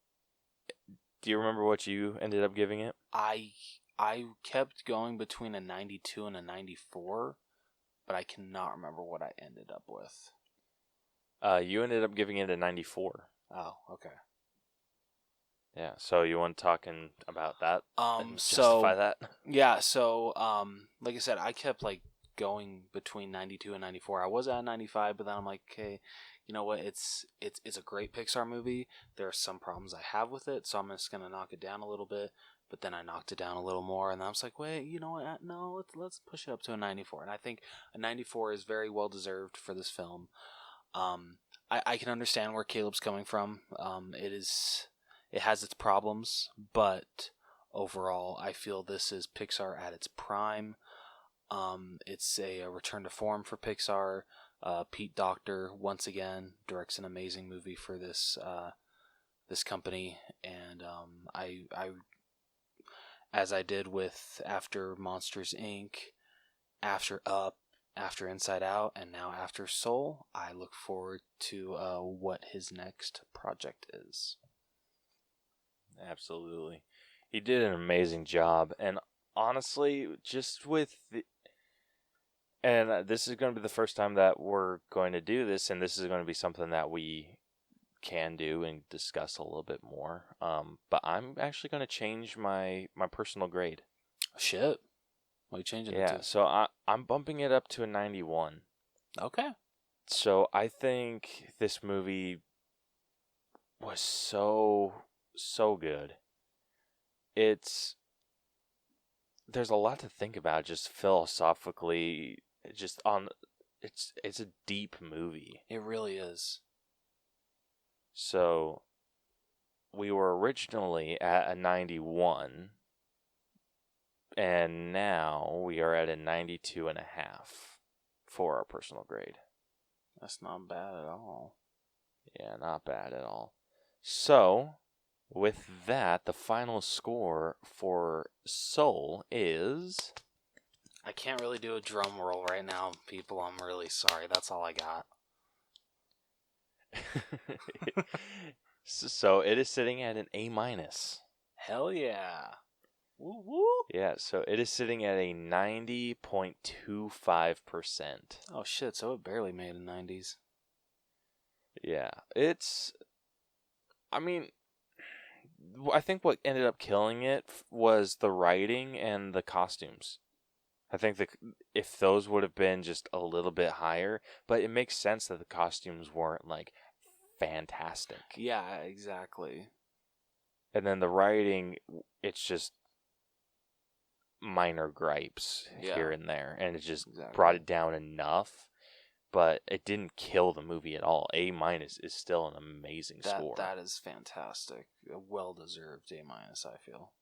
remember what you ended up giving it? I kept going between a 92 and a 94, but I cannot remember what I ended up with. You ended up giving it a 94. Oh, okay. Yeah, so you want talking about that? And So justify that? yeah, so like I said, I kept like going between 92 and 94. I was at 95, but then I'm like, okay, you know what? It's a great Pixar movie. There are some problems I have with it, so I'm just gonna knock it down a little bit. But then I knocked it down a little more, and I was like, wait, you know what? No, let's push it up to a 94. And I think a 94 is very well deserved for this film. I can understand where Caleb's coming from. It has its problems, but overall, I feel this is Pixar at its prime. It's a return to form for Pixar. Pete Docter once again directs an amazing movie for this company, and as I did with after Monsters Inc., after Up, after Inside Out, and now after Soul, I look forward to what his next project is. Absolutely. He did an amazing job. And honestly, just with and this is going to be the first time that we're going to do this, and this is going to be something that we can do and discuss a little bit more. But I'm actually going to change my personal grade. Shit. What are you changing it Yeah, to? so I'm bumping it up to a 91. Okay. So I think this movie was so good. There's a lot to think about just philosophically, just on it's a deep movie. It really is. So we were originally at a 91, and now we are at a 92.5 for our personal grade. That's not bad at all. Yeah, not bad at all. So, with that, the final score for Soul is... I can't really do a drum roll right now, people. I'm really sorry. That's all I got. So it is sitting at an A-. Hell yeah. Woo woo. Yeah, so it is sitting at a 90.25%. Oh shit, so it barely made in 90s. Yeah, I think what ended up killing it was the writing and the costumes. I think if those would have been just a little bit higher, but it makes sense that the costumes weren't like fantastic. Yeah, exactly. And then the writing, it's just minor gripes here and there, and it just brought it down enough, but it didn't kill the movie at all. A- is still an amazing score. That is fantastic. A well-deserved A-, I feel.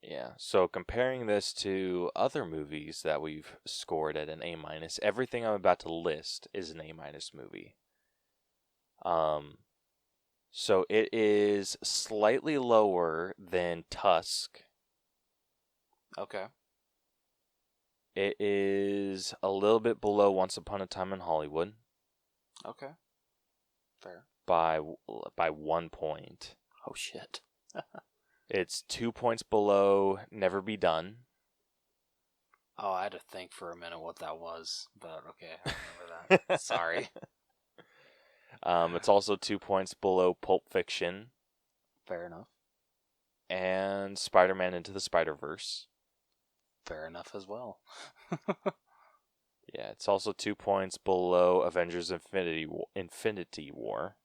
Yeah, so comparing this to other movies that we've scored at an A-, everything I'm about to list is an A- movie. So it is slightly lower than Tusk. Okay. It is a little bit below Once Upon a Time in Hollywood. Okay. Fair. By 1 point. Oh shit. It's 2 points below Never Be Done. Oh, I had to think for a minute what that was, but okay, I remember that. Sorry. It's also 2 points below Pulp Fiction. Fair enough. And Spider-Man Into the Spider-Verse. Fair enough as well. Yeah, it's also 2 points below Avengers Infinity War.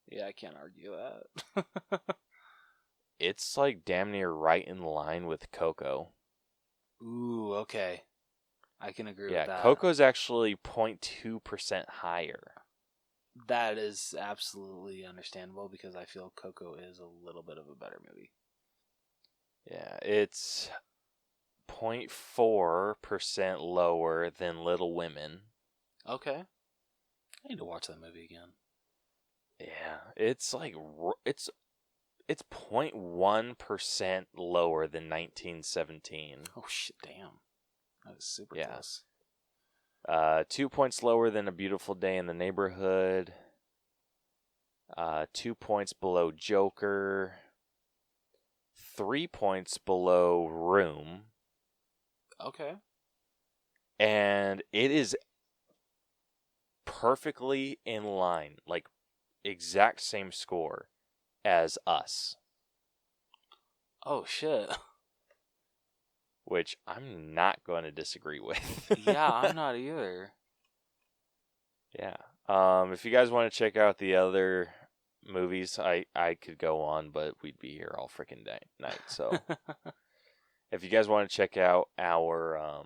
Yeah, I can't argue that. It's like damn near right in line with Coco. Ooh, okay. I can agree with that. Yeah, Coco's actually 0.2% higher. That is absolutely understandable because I feel Coco is a little bit of a better movie. Yeah, it's 0.4% lower than Little Women. Okay. I need to watch that movie again. Yeah, it's like it's 0.1% lower than 1917. Oh shit! Damn, that is super Yeah. close. 2 points lower than A Beautiful Day in the Neighborhood. 2 points below Joker. 3 points below Room. Okay. And it is perfectly in line, like exact same score as Us. Oh shit. Which I'm not going to disagree with. Yeah, I'm not either. Yeah. If you guys want to check out the other movies, I could go on, but we'd be here all freaking night. So if you guys want to check out our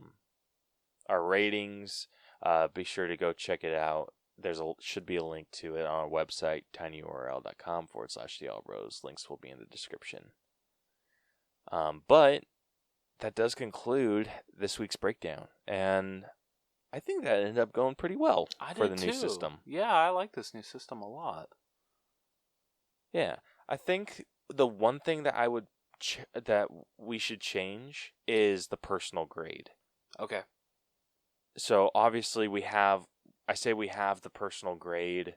ratings, be sure to go check it out. Should be a link to it on our website, tinyurl.com/theallbros. Links will be in the description. But that does conclude this week's breakdown, and I think that ended up going pretty well for the new system. Yeah, I like this new system a lot. Yeah, I think the one thing that I would that we should change is the personal grade. Okay. So obviously we have the personal grade.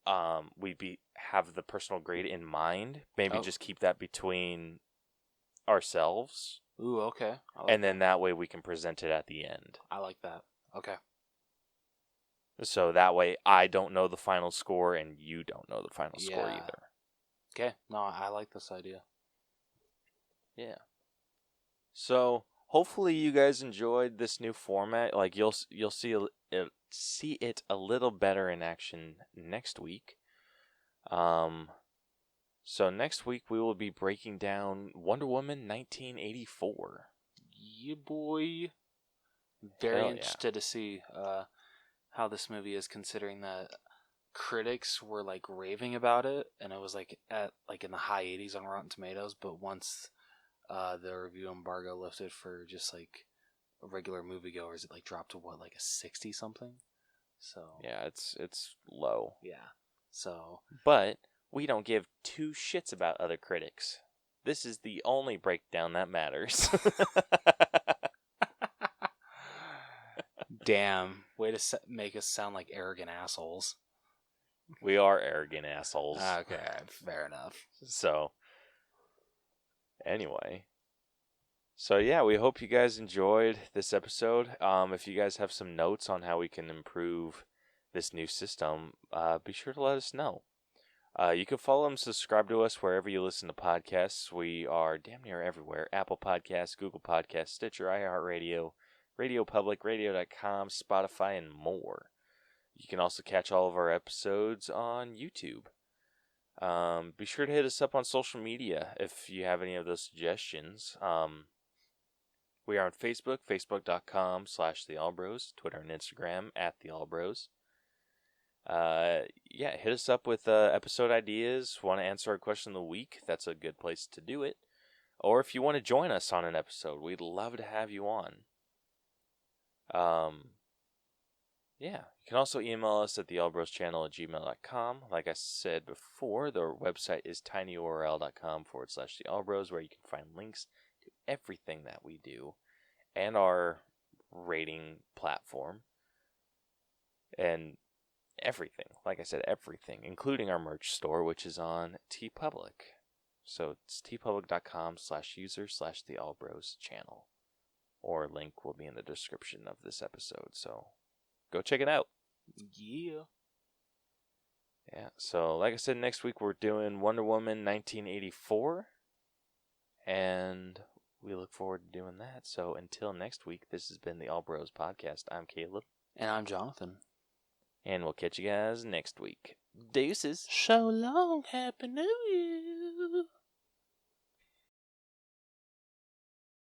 Have the personal grade in mind. Maybe just keep that between ourselves. Ooh, okay. And then that way we can present it at the end. I like that. Okay. So that way I don't know the final score and you don't know the final score either. Okay. No, I like this idea. Yeah. So hopefully you guys enjoyed this new format. Like you'll see it a little better in action next week. So next week we will be breaking down Wonder Woman 1984. Yeah, boy. Very interested to see how this movie is, considering that critics were like raving about it, and it was like at like in the high 80s on Rotten Tomatoes. But once the review embargo lifted for just like regular moviegoers, it like dropped to what, like a 60 something. So yeah, it's low. Yeah. So, but we don't give two shits about other critics. This is the only breakdown that matters. damn, way to make us sound like arrogant assholes. We are arrogant assholes. Okay, fair enough. So, anyway. So, yeah, we hope you guys enjoyed this episode. If you guys have some notes on how we can improve this new system, be sure to let us know. You can follow and subscribe to us wherever you listen to podcasts. We are damn near everywhere. Apple Podcasts, Google Podcasts, Stitcher, iHeartRadio, RadioPublic, Radio.com, Spotify, and more. You can also catch all of our episodes on YouTube. Be sure to hit us up on social media if you have any of those suggestions. We are on Facebook, facebook.com/TheAllBros, Twitter and Instagram @TheAllBros. Hit us up with episode ideas. Want to answer our question of the week? That's a good place to do it. Or if you want to join us on an episode, we'd love to have you on. You can also email us at theallbroschannel@gmail.com. Like I said before, the website is tinyurl.com/theallbros, where you can find links to everything that we do and our rating platform. And everything. Like I said, everything, including our merch store, which is on TeePublic. So it's tpublic.com/user/theallbros channel. Or link will be in the description of this episode. So go check it out. Yeah. Yeah. So like I said, next week we're doing Wonder Woman 1984. And we look forward to doing that. So until next week, this has been the All Bros Podcast. I'm Caleb. And I'm Jonathan. And we'll catch you guys next week. Deuces. So long. Happy New Year.